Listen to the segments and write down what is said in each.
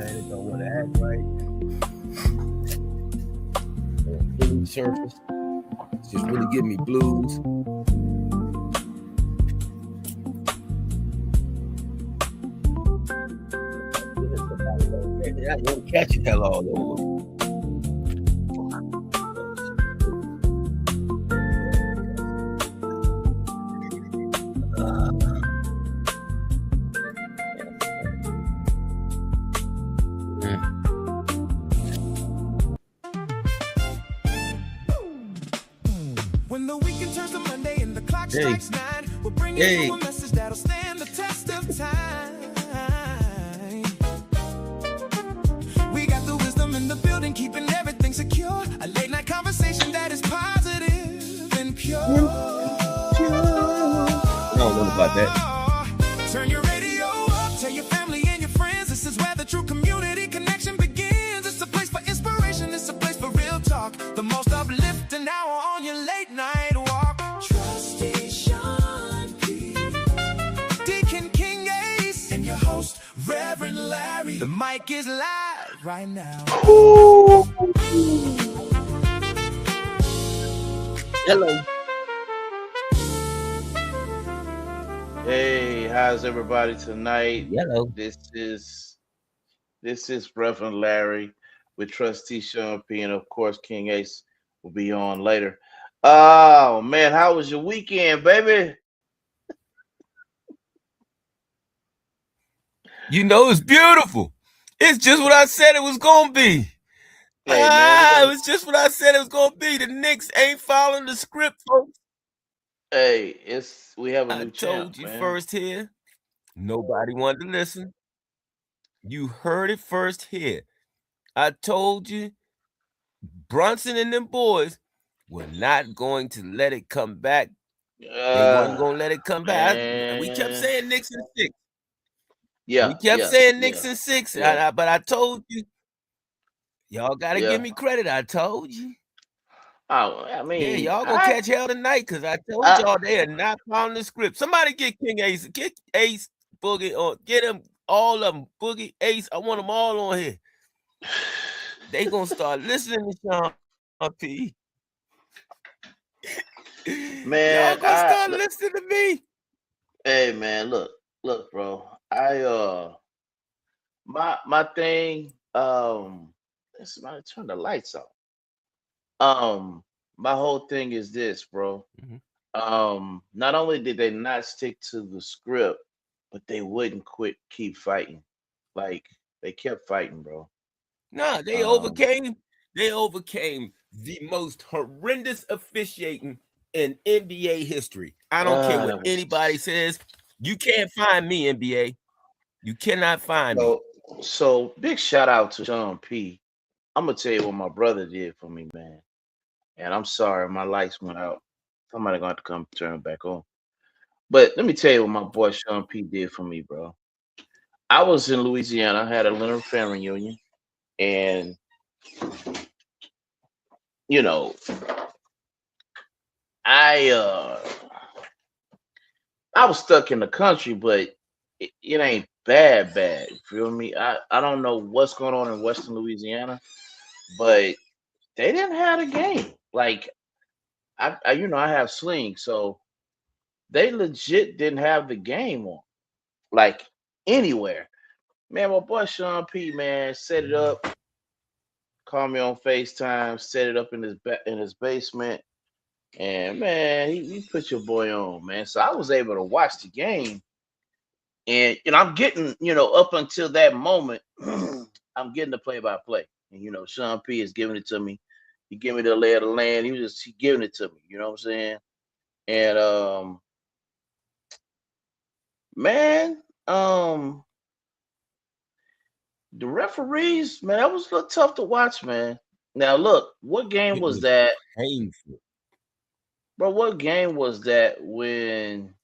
man. It don't want to act right. Smooth surface. It's just really giving me blues. I didn't catch it hell all over. When the weekend turns to Monday and the clock strikes 9, we're bringing you a message that'll stand the test of time. We got the wisdom in the building, keeping everything secure. A late night conversation that is positive and pure. I don't know about that. Turn your radio up, tell your family and your friends. This is where the true community connection begins. It's a place for inspiration, it's a place for real talk. The most uplifting hour on your late night walk. Trusty Sean P, Deacon King Ace, and your host, Reverend Larry. The mic is live right now. Hello. Hey, how's everybody tonight? Hello. This is Reverend Larry with Trustee Sean P, and of course King Ace will be on later. Oh man, how was your weekend, baby? You know it's beautiful. It's just what I said it was gonna be. Hey man, It was just what I said it was gonna be. The Knicks ain't following the script, folks. hey, we have a I new told champ, you man. first here. Nobody wanted to listen. You heard it first here. I told you Brunson and them boys were not going to let it come back. They weren't going to let it come back. We kept saying Knicks and 6. Yeah, we kept saying Knicks yeah, and 6. yeah. But I told you, y'all got to give me credit. I told you. Oh, I mean, Yeah, y'all gonna catch hell tonight because I told y'all they are not following the script. Somebody get King Ace, get Ace, Boogie, or get them all of them. Boogie, Ace, I want them all on here. They gonna start listening to Sean P. Man, y'all gonna start listening to me. Hey man, look, bro. My thing, somebody turn the lights off. My whole thing is this, bro. Not only did they not stick to the script, but they wouldn't keep fighting. Like they kept fighting, bro. No, they overcame the most horrendous officiating in NBA history. I don't care what anybody says. You can't find me, NBA. You cannot find me. So big shout out to Sean P. I'm gonna tell you what my brother did for me, man. And I'm sorry, my lights went out. Somebody gonna have to come turn it back on. But let me tell you what my boy Sean P did for me, bro. I was in Louisiana. I had a Leonard family reunion, and you know, I was stuck in the country, but it ain't bad. You feel me? I don't know what's going on in Western Louisiana, but they didn't have a game. Like I have Sling, so they legit didn't have the game on, like anywhere. Man, my boy Sean P, man, set it up, called me on FaceTime, set it up in his basement, and man, he put your boy on, man. So I was able to watch the game, and I'm getting, up until that moment, I'm getting the play-by-play, and Sean P is giving it to me. He gave me the lay of the land. He giving it to me. You know what I'm saying? And man, the referees, man, that was a little tough to watch, man. Now look, what game was that? Painful. Bro, what game was that when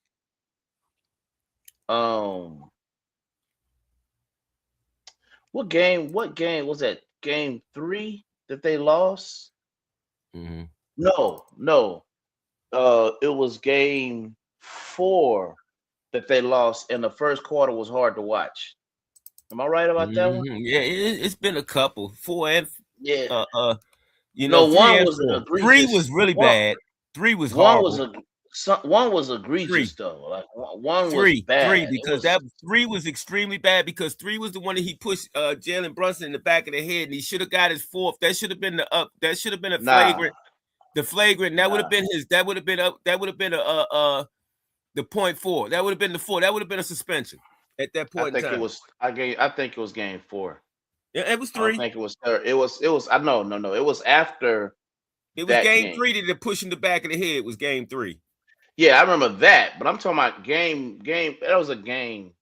what game was that? Game 3 that they lost? Mm-hmm. No. It was game 4 that they lost, and the first quarter was hard to watch. Am I right about that one? Yeah, it's been a couple, 4 and Yeah. uh No, 3 one and was 4. 3 was egregious. really bad. 3 was One was horrible. a one was 3, egregious though. Like one was 3 bad. It because was 3 was extremely bad because 3 was the one that he pushed Jalen Brunson in the back of the head and he should have got his fourth. That should have been the up. That should have been a nah, flagrant. The flagrant. That would have nah. been his. That would have been up. That would have been the point 4. That would have been the 4. That would have been a suspension at that I point in think it time. was. I think it was game 4. Yeah, it was I don't 3. think it was third. It was. I no no no. It was after It was that game game. 3 that pushed in the back of the head was game 3. Yeah, I remember that. But I'm talking about game. That was a game.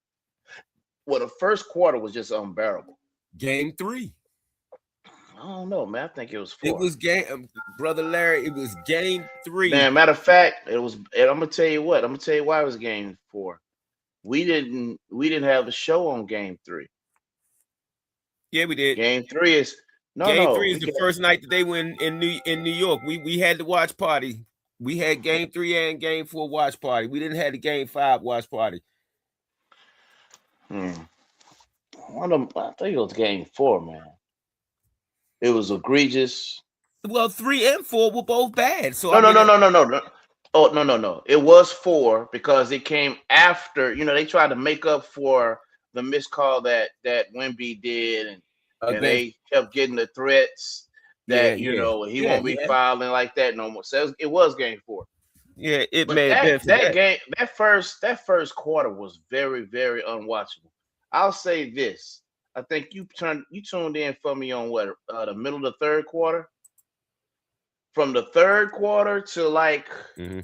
Well, the first quarter was just unbearable. Game 3. I don't know, man. I think it was It 4. was game, brother Larry. It was game 3. Man, matter of fact, it was. And I'm gonna tell you what. I'm gonna tell you why it was game 4. We didn't have a show on game 3. Yeah, we did. Game 3 is no Game no. 3 is We the got first night that they were in New York. We had the watch party. We had game 3 and game 4 watch party. We didn't have the game 5 watch party. hmm, one of them. I think it was game 4, man. It was egregious. Well, 3 and 4 were both bad. So No I no mean, no no no no no. Oh no no no. It was 4 because it came after. They tried to make up for the missed call that Wemby did, and against they kept getting the threats yeah, that yeah, he yeah, won't be yeah, filing like that no more. So it was game 4. yeah. It But may have that been for that that. game, that first quarter was very, very unwatchable. I'll say this: I think you tuned in for me on what the middle of the third quarter. From the third quarter to like Hmm.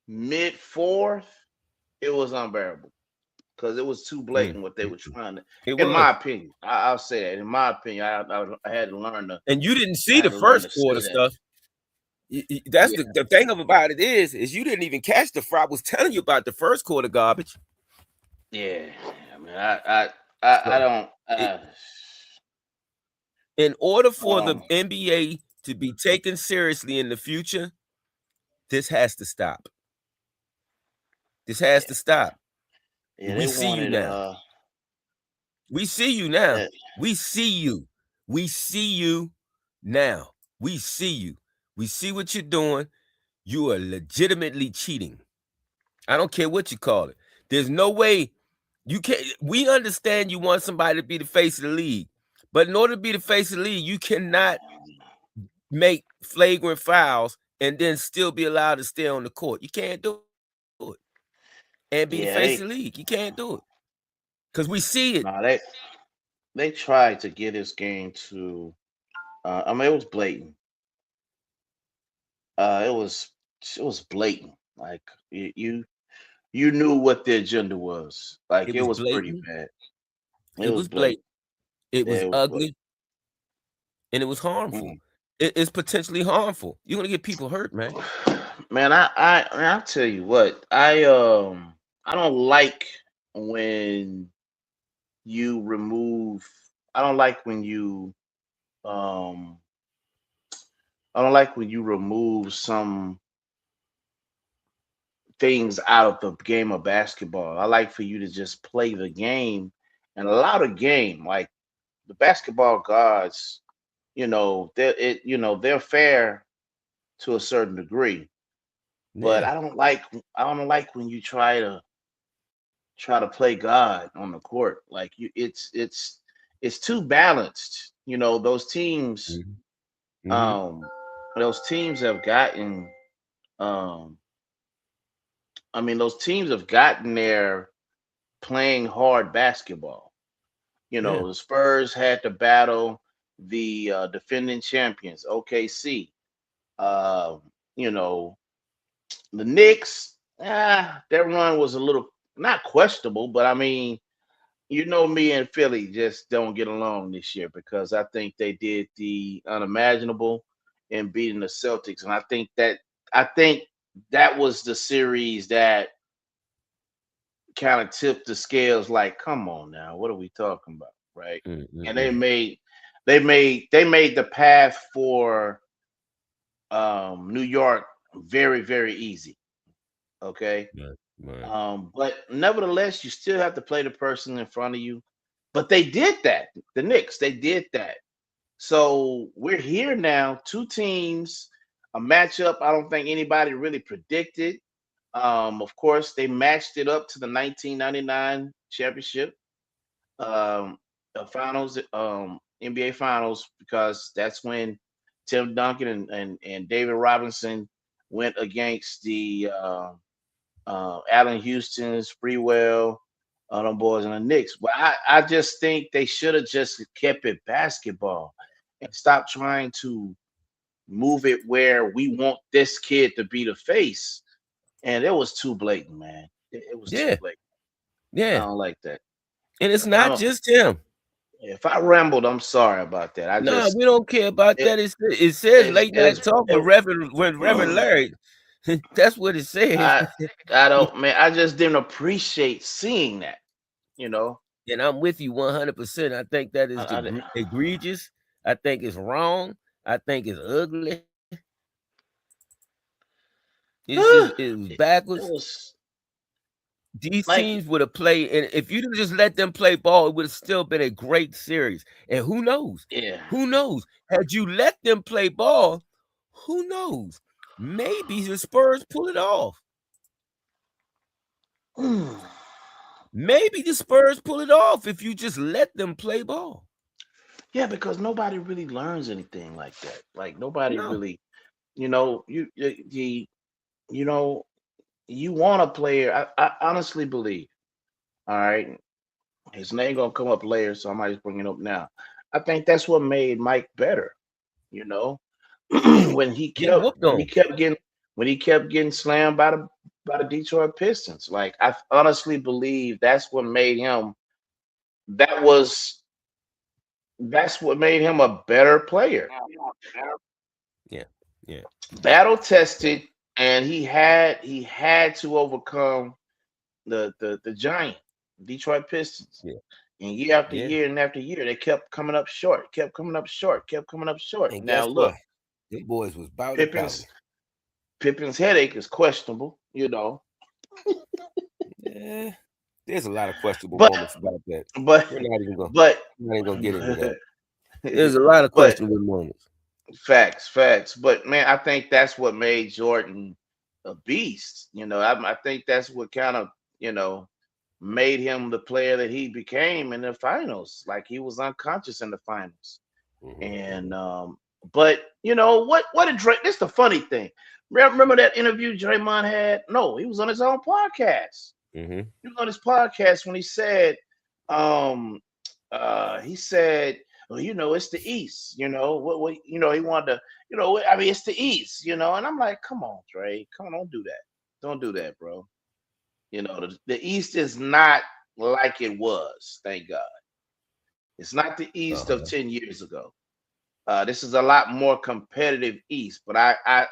mid fourth, it was unbearable because it was too Mm, blatant what they mm, were mm. trying to. It In my was. opinion, I'll say that. In my opinion, I had to learn to And you didn't I see had the to learn first to say quarter that. stuff. That's Yeah, the thing about it is you didn't even catch the fry. I was telling you about the first quarter garbage. yeah. I mean, I So don't. it, in order for the Um, NBA to be taken seriously in the future, this has to stop. This has yeah, to stop. yeah. We They see you wanted now. We see you now. that. We see you. We see you now. We see you. We see what you're doing. You are legitimately cheating. I don't care what you call it. There's no way you can't. We understand you want somebody to be the face of the league, but in order to be the face of the league, you cannot make flagrant fouls and then still be allowed to stay on the court. You can't do it and be the face of Yeah, the league. You can't do it because we see it. no, they tried to get this game to. I mean, it was blatant. It was blatant. Like you knew what the agenda was. Like It it was was pretty blatant. bad. It It was was blatant. blatant. It Yeah, was it was blatant. ugly and it was harmful. Mm. It's potentially harmful. You're gonna get people hurt, man. Man, I'll tell you what. I don't like when you remove. I don't like when you um. I don't like when you remove some things out of the game of basketball. I like for you to just play the game and allow the game. Like the basketball gods, they're fair to a certain degree. But Yeah. I don't like when you try to play God on the court. Like it's too balanced. Those teams Mhm. Mhm. um those teams have gotten um those teams have gotten there playing hard basketball. Yeah. The Spurs had to battle the defending champions, OKC. Uh, you know, the Knicks, their run was a little not questionable, but I mean, me and Philly just don't get along this year because I think they did the unimaginable in beating the Celtics, and I think that was the series that kind of tipped the scales. Like, come on now, what are we talking about, right? Mm, mm, And they mm. made they made the path for New York very, very easy. Okay. Right. Right. But nevertheless, you still have to play the person in front of you. But they did that. The Knicks, they did that. So we're here now, two teams, a matchup I don't think anybody really predicted. Of course, they matched it up to the 1999 championship, finals, NBA finals, because that's when Tim Duncan and David Robinson went against the Allen Houston's, Freewell, them boys and the Knicks. But I just think they should have just kept it basketball and stopped trying to move it where we want this kid to be the face. And it was too blatant, man. It was too Yeah, blatant. I yeah. don't like that. And it's I not don't. just him. If I rambled, I'm sorry about that. I No, just we don't care about it that. It says late night it's talk with Reverend Larry. That's what it says. I I don't, man. I just didn't appreciate seeing that. You know. And I'm with you 100%. I think that is I, egregious. I think it's wrong. I think it's ugly. It was it backwards. was These like, teams would have played, and if you just let them play ball, it would have still been a great series. And who knows? yeah. Who knows? Had you let them play ball, who knows? Maybe the Spurs pull it off. Maybe the Spurs pull it off if you just let them play ball. Yeah, because nobody really learns anything like that. Like nobody No. really, you know, you want a player. I honestly believe. All right, his name gonna come up later, so I might just bring it up now. I think that's what made Mike better. You know, when he Getting kept whooped on. when he kept getting slammed by the Detroit Pistons. Like I honestly believe that was that's what made him a better player. Yeah. Yeah. Battle tested, and he had to overcome the giant Detroit Pistons. Yeah. And year after Yeah. year and after year, they kept coming up short, kept coming up short, kept coming up short. And Now guess what? look, Them boys was bout it pouty. Pippin's Pippin's headache is questionable, Yeah. There's a lot of questionable but moments about that. but We're not even gonna but get into that. There's a lot of but questionable moments. facts. But man, I think that's what made Jordan a beast. I think that's what kind of made him the player that he became in the finals. Like he was unconscious in the finals. And but what did Drake? This is the funny thing. Remember that interview Draymond had? No, he was on his own podcast. Mm-hmm. He was on his podcast when he said, he said, well, it's the East. He wanted to, I mean, it's the East. And I'm like, come on, Dre, come on, don't do that, bro. The East is not like it was. Thank God, it's not the East of 10 years ago. This is a lot more competitive East, but I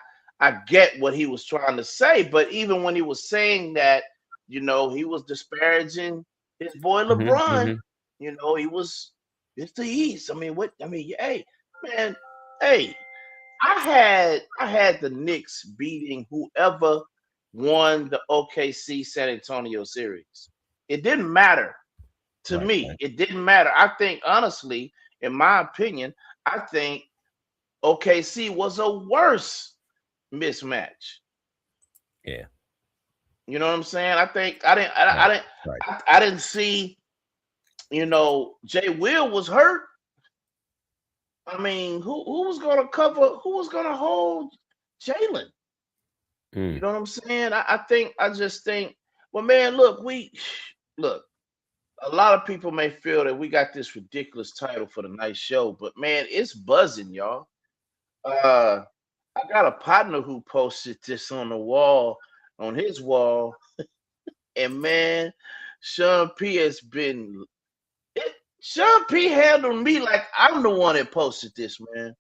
get what he was trying to say. But even when he was saying that, he was disparaging his boy LeBron. Mm-hmm. It's the East. I mean, what? I mean, hey, man, hey, I had the Knicks beating whoever won the OKC San Antonio series. It didn't matter to me. Right. It didn't matter. I think honestly, in my opinion, I think OKC was a worse mismatch. Yeah. You know what I'm saying? I think I didn't see. Jay Will was hurt. I mean, who was going to cover? Who was going to hold Jalen? You know what I'm saying? I just think. Well, man, look. A lot of people may feel that we got this ridiculous title for the night show, but man, it's buzzing, y'all. I got a partner who posted this on his wall, and man, Sean P has been. Sean P handled me like I'm the one that posted this, man.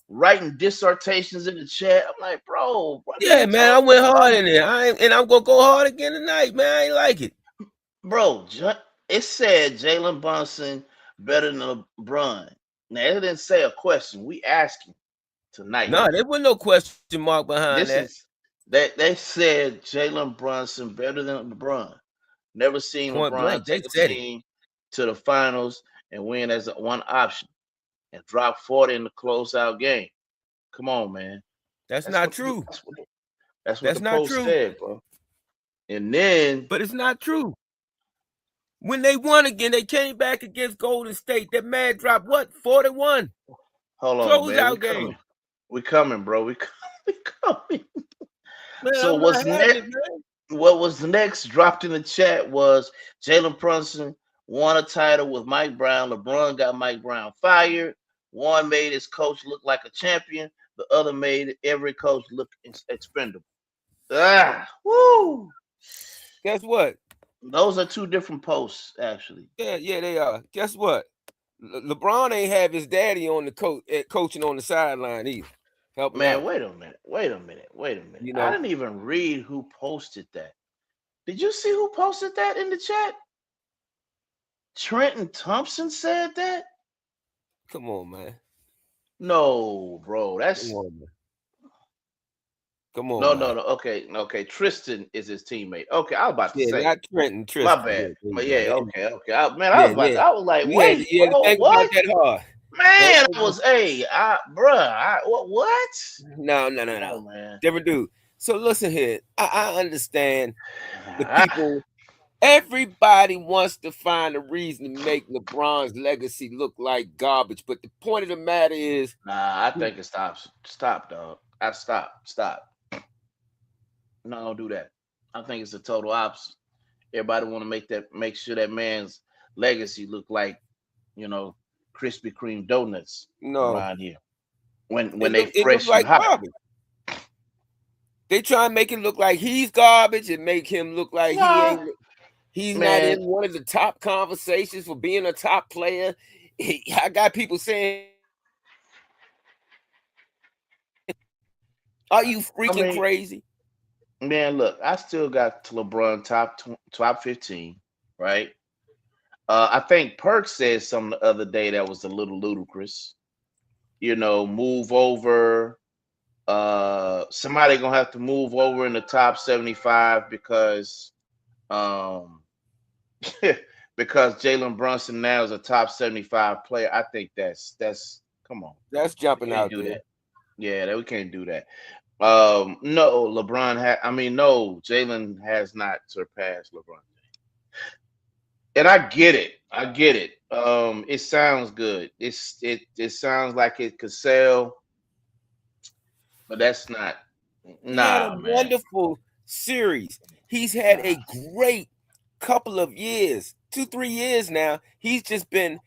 Writing dissertations in the chat. I'm like, bro, what are Yeah, you man, I talking went about? hard in there. And I'm gonna go hard again tonight, man. I ain't like it. Bro, it said Jalen Brunson better than LeBron. Now it didn't say a question. We asking tonight. No, there was no question mark behind This that. is they said Jalen Brunson better than LeBron. Never seen Point LeBron blank. They take a said it. team. to the finals and win as one option and drop 40 in the closeout game. Come on, man. That's That's not what the, true. that's what That's the not post true. said, bro. And then But it's not true. When they won again, they came back against Golden State. That man dropped what? 41. hold on, man. We Closeout coming. game. We coming, bro. We coming. Man, So I'm what's not having next? it, man. What was next? Dropped in the chat was Jalen Brunson won a title with Mike Brown. LeBron got Mike Brown fired. One made his coach look like a champion. The other made every coach look expendable. Ah, woo! Guess what? Those are two different posts, actually. Yeah, they are. Guess what? LeBron ain't have his daddy on the coaching on the sideline either, helping Man, out. wait a minute. Wait a minute. Wait a minute. You I know, didn't even read who posted that. Did you see who posted that in the chat? Trenton Thompson said that? come on, man. No, bro. Come That's on, man. Come on, no, no, man. no. Okay, okay. Tristan is his teammate. Okay, I was about to Yeah, say, not Trenton, my Tristan. bad. Yeah, there you But go. yeah, There you okay, okay. Man, I Yeah, was about yeah. to. I was like, You wait, had to bro, think about what? that hard. Man, I That- was, hey, bruh, what? no. Oh man. Different dude. So listen here. I understand the Ah, people. Everybody wants to find a reason to make LeBron's legacy look like garbage. But the point of the matter is, nah, I think it stops. Stop, dog. I stop. No, don't do that. I think it's the total opposite. Everybody want to make sure that man's legacy look like, you know, Krispy Kreme donuts no, around here when it they look fresh and like hot. garbage. They try and make it look like he's garbage and make him look like Nah, he's not man. in one of the top conversations for being a top player. I got people saying he's not in the top 10. Are you I freaking mean, crazy? man, look, I still got LeBron top 15, right? I think Perk said something the other day that was a little ludicrous. Move over. Somebody gonna have to move over in the top 75 um because Jalen Brunson now is a top 75 player. I think that's come on. That's We jumping can't out do there. that. Yeah, that we can't do that. No, no, Jalen has not surpassed LeBron. And I get it. I get it. It sounds good. It sounds like it could sell, but that's not. He had a Nah, man. wonderful series. He's had a Nah. great couple of years, 2, 3 years now. He's just been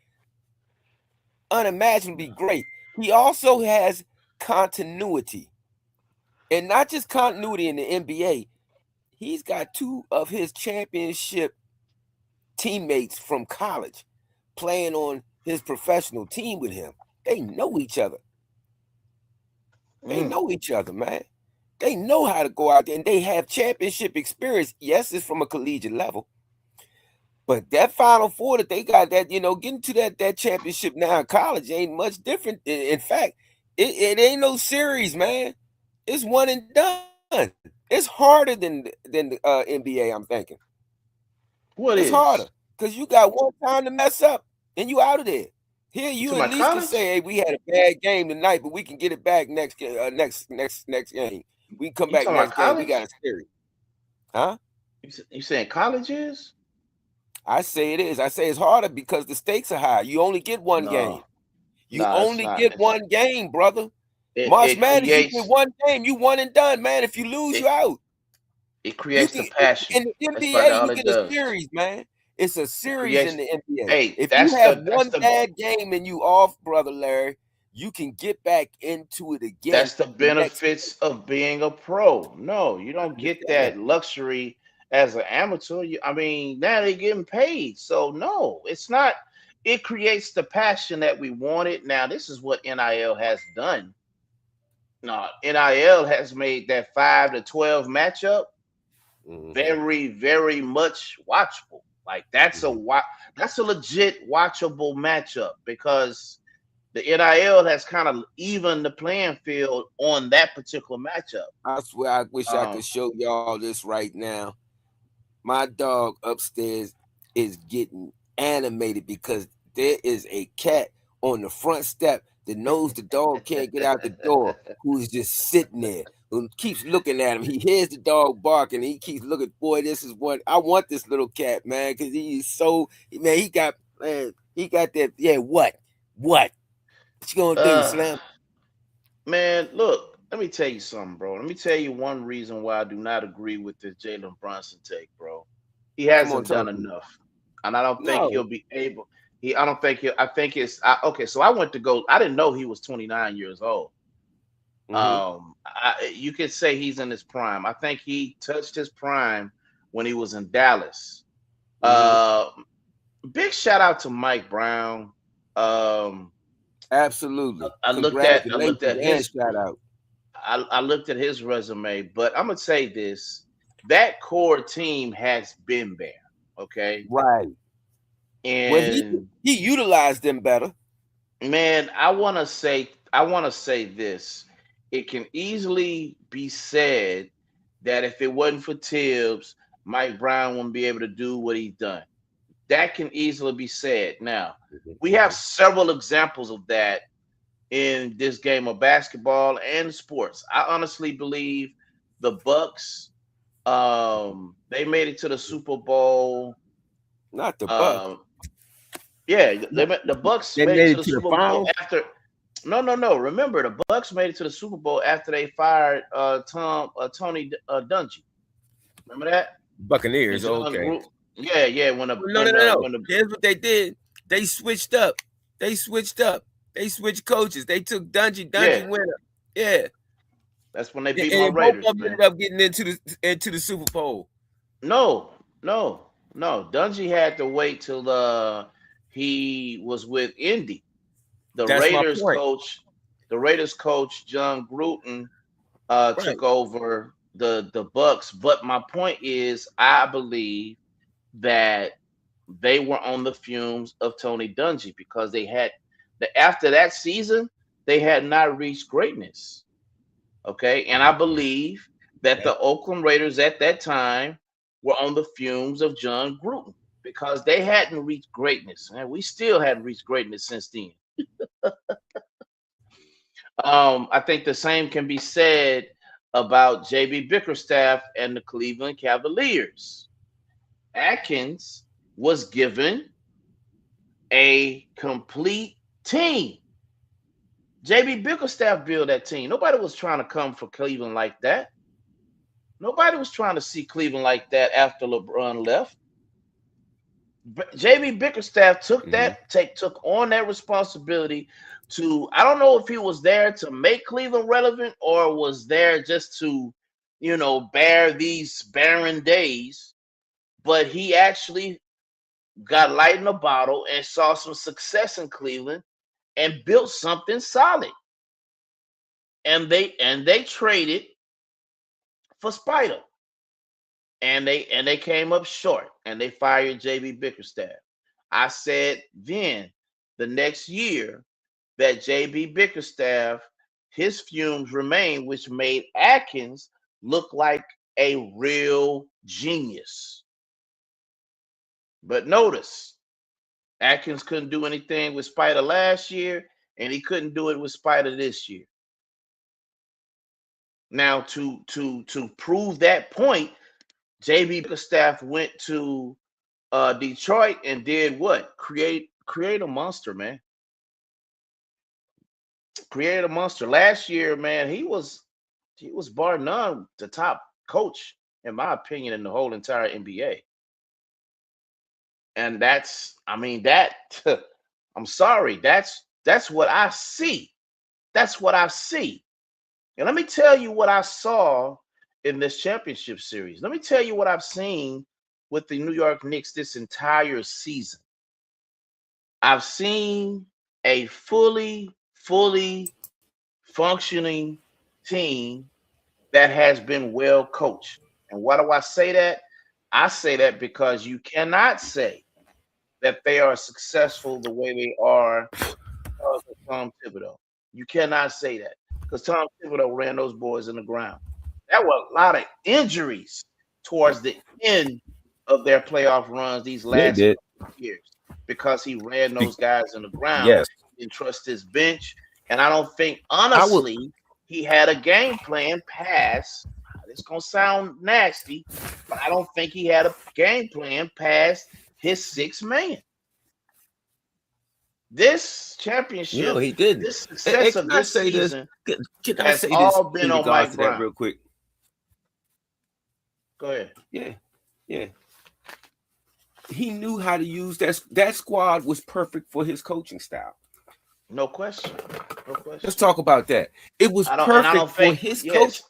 unimaginably great. He also has continuity, and not just continuity in the NBA. He's got two of his championship teammates from college playing on his professional team with him. They know each other. They Mm. know each other, man. They know how to go out there and they have championship experience. Yes, it's from a collegiate level. But that Final Four that they got, that getting to that championship now in college ain't much different. In fact, it ain't no series, man. It's one and done. It's harder than the NBA. I'm thinking it's What harder is? because you got one time to mess up and you out of there. Here, You you to at my least can college? say, "Hey, we had a bad game tonight, but we can get it back next game. We can come You back talking about next game. We college? got a series, huh?" You saying college is? I say it is. I say it's harder because the stakes are high. You only get one game. No, You no, it's only not. get one game, brother. It March it Madness, you get creates one game. You one and done, man. If you lose, you it out. it You creates can the passion. in the That's about NBA, all you it get a does. series, man. It's a It series in creates. the NBA. Hey, If you have that's one the bad game and you off, brother Larry, you can get back into it again That's the the next benefits of being a pro. No, you I don't get understand that. that luxury as an amateur. I mean, now they're getting paid. So no, it's not. It creates the passion that we wanted. Now, this is what NIL has done. No, NIL has made that 5 to 12 matchup Mhm, very, very much watchable. Like mhm. that's a legit watchable matchup because the NIL has kind of evened the playing field on that particular matchup. I swear, I wish I Um, could show y'all this right now. My dog upstairs is getting animated because there is a cat on the front step that knows the dog can't get out the door, who's just sitting there, who keeps looking at him. He hears the dog barking, and he keeps looking. Boy, this is what I want. This little cat, man, because he's so man. He got that. Yeah, what you gonna do, uh, Slim? man, look, let me tell you something, bro. Let me tell you one reason why I do not agree with this Jalen Brunson take, bro. He Come on, hasn't done talk to me. enough, and I don't think No. he'll be able. I don't think he'll. I think okay. So I went to go. I didn't know he was 29 years old. Mm-hmm. You could say he's in his prime. I think he touched his prime when he was in Dallas. Mm-hmm. Uh, Big shout out to Mike Brown. Um, Absolutely. I looked at I looked Congratulations at and his shout out. I looked at his resume, but I'm gonna say this: that core team has been there, okay. Right. Well, And he utilized them better. man, I want to say this: it can easily be said that if it wasn't for Tibbs, Mike Brown wouldn't be able to do what he's done. That can easily be said. Now, Mhm, we have mhm. several examples of that in this game of basketball and sports. I honestly believe the Bucks, they made it to the Super Bowl. Not the Bucks. Um, yeah, No, the Bucks they made it made to it the to the Super Bowl finals. after. No, no, no. Remember, the Bucks made it to the Super Bowl after they fired Tony Dungy. Remember that? And Buccaneers. John Okay. Group. Yeah, yeah. Well, no, no, no, no. When the Here's what they did. They switched up. They switched up. They switched coaches. They took Dungy. yeah, Dungy went up. Yeah. that's when they Yeah, beat my and both Raiders, of them man. ended up getting into the Super Bowl. No, no, no. Dungy had to wait till he was with Indy. The That's my Raiders point. coach, the Raiders coach John Gruden took Right. over the Bucks. But my point is, I believe that they were on the fumes of Tony Dungy because they had after that season they had not reached greatness. Okay, and I believe that Okay. the Oakland Raiders at that time were on the fumes of John Gruden because they hadn't reached greatness, and we still hadn't reached greatness since then. I think the same can be said about JB Bickerstaff and the Cleveland Cavaliers. Atkins was given a complete team. JB Bickerstaff built that team. Nobody was trying to come for Cleveland like that. Nobody was trying to see Cleveland like that after LeBron left. JB Bickerstaff Hmm. took on that responsibility to. I don't know if he was there to make Cleveland relevant or was there just to, bear these barren days. But he actually got light in a bottle and saw some success in Cleveland and built something solid. And they traded for Spider. And they came up short and they fired JB Bickerstaff. I said then the next year that JB Bickerstaff, his fumes remained, which made Atkins look like a real genius. But notice, Atkins couldn't do anything with Spider last year, and he couldn't do it with Spider this year. Now, to prove that point, JB Bickerstaff went to Detroit and did what? Create a monster, man. Create a monster. Last year, man, he was bar none the top coach in my opinion in the whole entire NBA. And I mean that I'm sorry, that's what I see. That's what I see. And let me tell you what I saw in this championship series. Let me tell you what I've seen with the New York Knicks this entire season. I've seen a fully functioning team that has been well coached. And why do I say that? I say that because you cannot say that they are successful the way they are because of Tom Thibodeau. You cannot say that because Tom Thibodeau ran those boys in the ground. There were a lot of injuries towards the end of their playoff runs these They last did. couple of years. because he ran those guys in the ground Yes, and trust his bench. And I don't think, I would. honestly, he had a game plan past. It's gonna sound nasty, but I don't think he had a game plan past his 6 man. This No, championship, he didn't. this And success can of I this say this? season Can I has say this all been in on regards Mike to that Brown. real quick? Go ahead. Yeah, yeah. He knew how to use that squad was perfect for his coaching style. No question. No Let's question. talk about that. It was I don't perfect for think, his coaching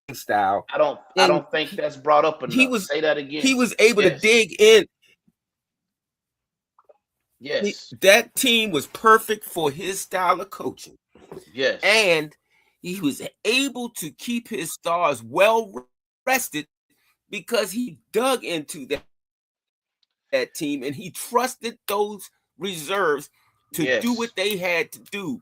yes, style, I and don't think that's brought up he enough. was Say that again. he was able to Yes. dig in. Yes. That team was perfect for his style of coaching, Yes. and he was able to keep his stars well rested because he dug into that team and he trusted those reserves to do Yes. what they had to do.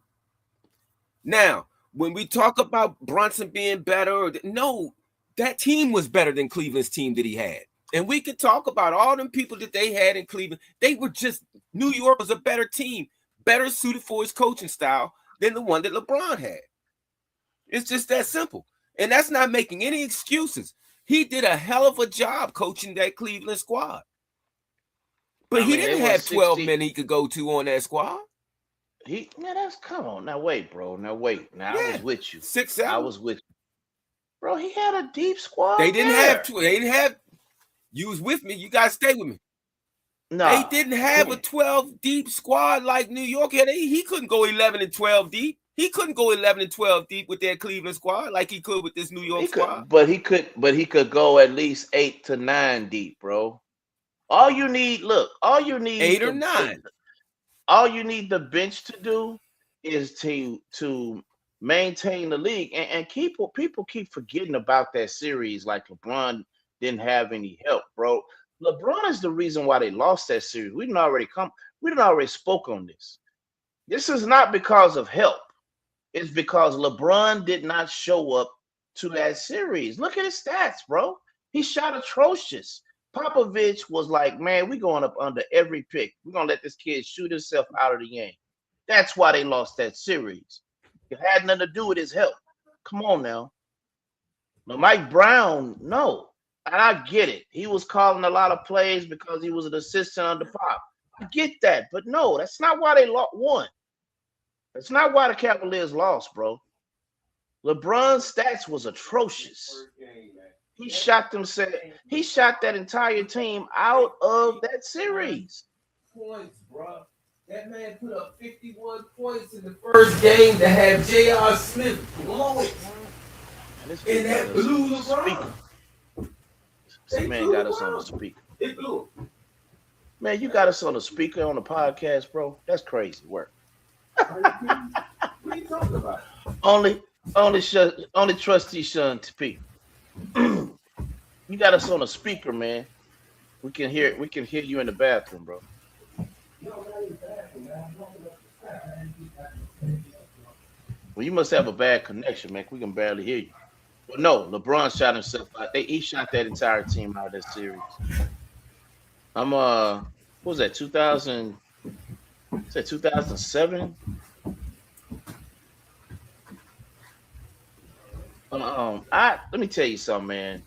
Now, when we talk about Brunson being better, no, that team was better than Cleveland's team that he had. And we could talk about all them people that they had in Cleveland. They were just, New York was a better team, better suited for his coaching style than the one that LeBron had. It's just that simple. And that's not making any excuses. He did a hell of a job coaching that Cleveland squad. But I he mean, they didn't won have 12 60. men he could go to on that squad. That's, come on. Now wait, bro. Now wait. Now I Yeah, was with you. 6, I 7. was with you. Bro, he had a deep squad They didn't there. have. You was with me. You guys stay with me. They Nah. didn't have a 12 deep squad like New York had. He couldn't go 11 and 12 deep. He couldn't go 11 and 12 deep with that Cleveland squad like he could with this New York He squad. could, but he could go at least 8 to 9 deep, bro. All you need, look, 8 or 9. all you need the bench to do is to maintain the league and people keep forgetting about that series. Like LeBron didn't have any help, bro. LeBron is the reason why they lost that series. We didn't already spoke on this. This is not because of help. It's because LeBron did not show up to that series. Look at his stats, bro. He shot atrocious. Popovich was like, man, we going up under every pick. We're going to let this kid shoot himself out of the game. That's why they lost that series. It had nothing to do with his help. Come on now. Now, Mike Brown, no. And I get it. He was calling a lot of plays because he was an assistant under Pop. I get that. But no, that's not why they won. That's not why the Cavaliers lost, bro. LeBron's stats was atrocious. He shot that entire team out of that series. Points, bro. That man put up 51 points in the first game to have J.R. Smith blow it. And that blew LeBron. This man got us on the speaker. It blew him. Man, you got us on the speaker on the podcast, bro. That's crazy work. What are you talking about? Only trustee Sean to speak. You got us on a speaker, man. We can hear you in the bathroom, bro. Well, you must have a bad connection, man. We can barely hear you. But no, LeBron shot himself out. He shot that entire team out of that series. What was that, 2000? Is that 2007? Let me tell you something, man.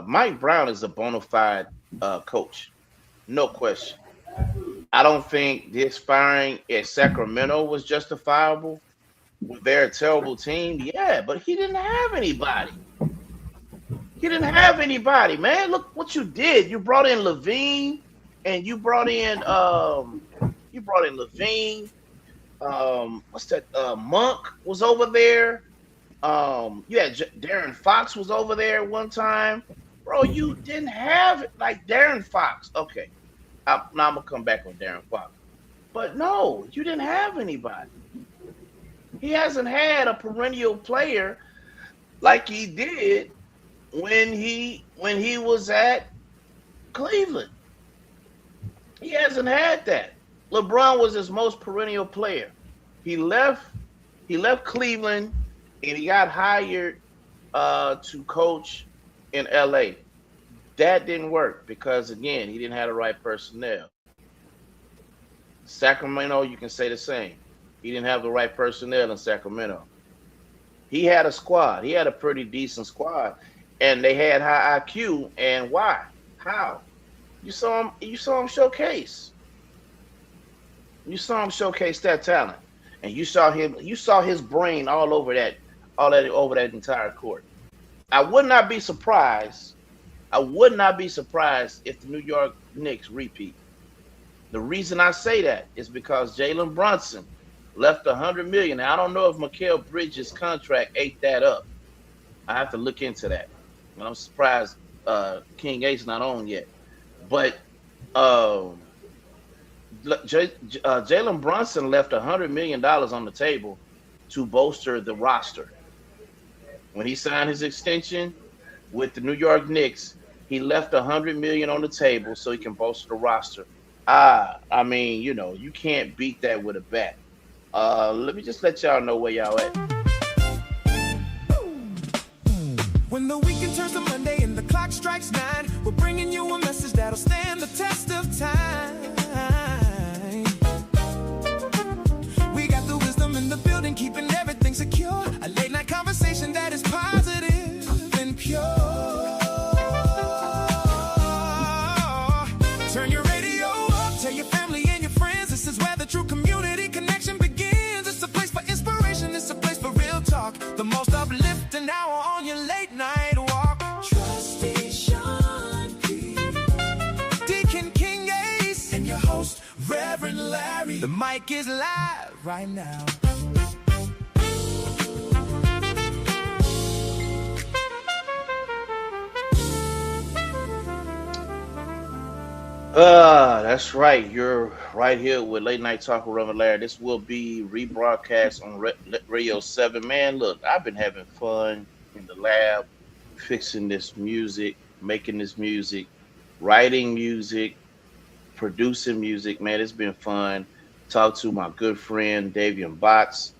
Mike Brown is a bona fide coach, no question. I don't think this firing at Sacramento was justifiable. They're a terrible team, yeah, but he didn't have anybody. He didn't have anybody, man. Look what you did. You brought in Levine, and you brought in Levine. What's that? Monk was over there. Darren Fox was over there one time. Bro, you didn't have like Darren Fox. Okay. Now I'm gonna come back on Darren Fox. But no, you didn't have anybody. He hasn't had a perennial player like he did when he was at Cleveland. He hasn't had that. LeBron was his most perennial player. He left Cleveland and he got hired to coach in LA. That didn't work because again, he didn't have the right personnel. Sacramento, you can say the same. He didn't have the right personnel in Sacramento. He had a squad. He had a pretty decent squad, and they had high IQ. And why? How? You saw him. You saw him showcase. You saw him showcase that talent, and you saw him. You saw his brain all that over that entire court. I would not be surprised. I would not be surprised if the New York Knicks repeat. The reason I say that is because Jalen Brunson left 100 million. Now, I don't know if Mikal Bridges' contract ate that up. I have to look into that. And I'm surprised King Ace not on yet. But um, Jalen Brunson left $100 million on the table to bolster the roster. When he signed his extension with the New York Knicks, he left $100 million on the table so he can bolster the roster. I mean, you can't beat that with a bat. Let me just let y'all know where y'all at. When the weekend turns to Monday and the clock strikes 9, we're bringing you a message that'll stand the test of time. We got the wisdom in the building, keeping everything secure. A late night conversation that is positive and pure. Turn your radio up, tell your family and your friends. This is where the true community connection begins. It's a place for inspiration, it's a place for real talk. The most uplifting hour on your late night walk. Trusty Sean P, Deacon King Ace, and your host, Reverend Larry. The mic is live right now. That's right. You're right here with Late Night Talk with Reverend Larry. This will be rebroadcast on Radio 7. Man, look, I've been having fun in the lab, fixing this music, making this music, writing music, producing music. Man, it's been fun. Talk to my good friend, Davian Box.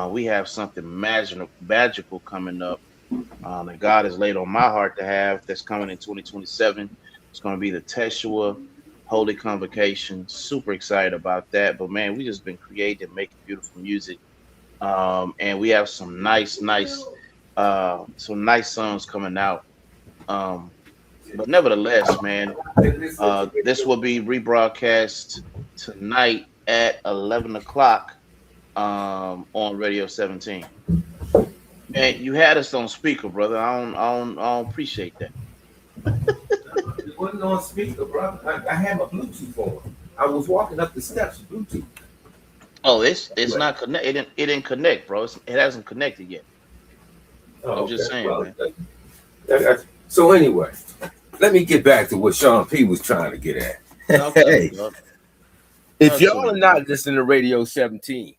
We have something magical coming up that God has laid on my heart to have that's coming in 2027. It's going to be the Teshua Holy Convocation. Super excited about that. But man, we just been creating and making beautiful music. And we have some nice songs coming out. But nevertheless, man, this will be rebroadcast tonight at 11 o'clock on Radio 17. Man, you had us on speaker, brother. I don't appreciate that. It wasn't on speaker, bro. I had my Bluetooth on. I was walking up the steps with Bluetooth. Oh, it's not connect. It didn't connect, bro. It hasn't connected yet. I'm just saying, man. So anyway, let me get back to what Sean P was trying to get at. Okay, if y'all are not listening to Radio 17,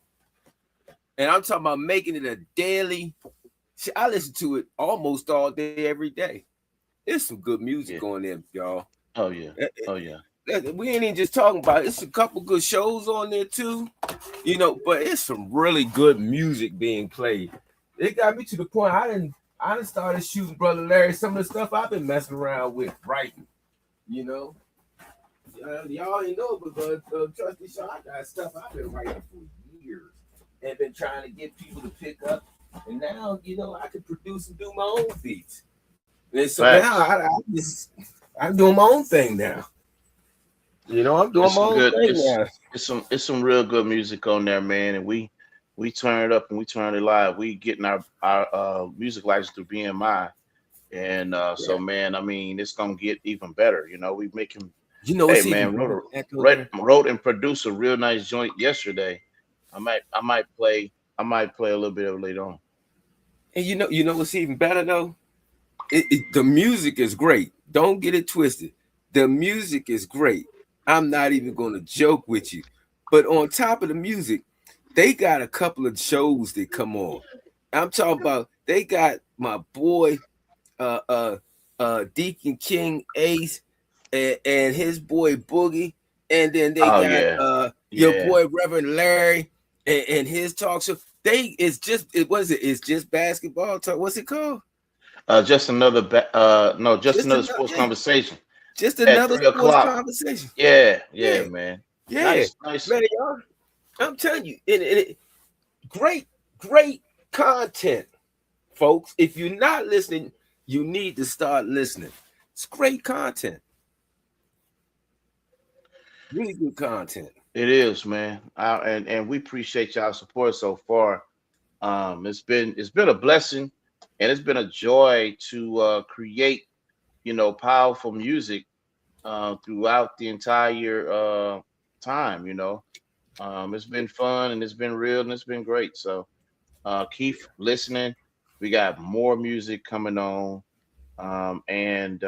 and I'm talking about making it a daily, I listen to it almost all day, every day. There's some good music on there, y'all. Oh yeah. We ain't even just talking about it. It's a couple good shows on there too, but it's some really good music being played. It got me to the point I done started shooting Brother Larry some of the stuff I've been messing around with writing. Y'all ain't know, but Trusty Sean, I got stuff I've been writing for years and been trying to get people to pick up. And now, I can produce and do my own beats. And so now I'm doing my own thing now. I'm doing my own thing now. It's some real good music on there, man. And we turn it up and we turn it live. We getting our music license through BMI. And so, man, I mean, it's gonna get even better. We making. Hey, man, wrote and produced a real nice joint yesterday. I might play a little bit of it later on. And you know what's even better though? The music is great. Don't get it twisted. The music is great. I'm not even going to joke with you. But on top of the music, they got a couple of shows that come on. I'm talking about they got my boy Deacon King Ace and his boy Boogie. And then they got your boy Reverend Larry and his talk show. It's just basketball talk. What's it called? Just another sports conversation. Just another sports conversation. Yeah, man. Yeah, Nice, nice. man, y'all. I'm telling you, great, great content, folks. If you're not listening, you need to start listening. It's great content, really good content. It is, man. And we appreciate y'all support so far. It's been a blessing, and it's been a joy to create, powerful music throughout the entire time. It's been fun and it's been real and it's been great. So keep listening. We got more music coming on, and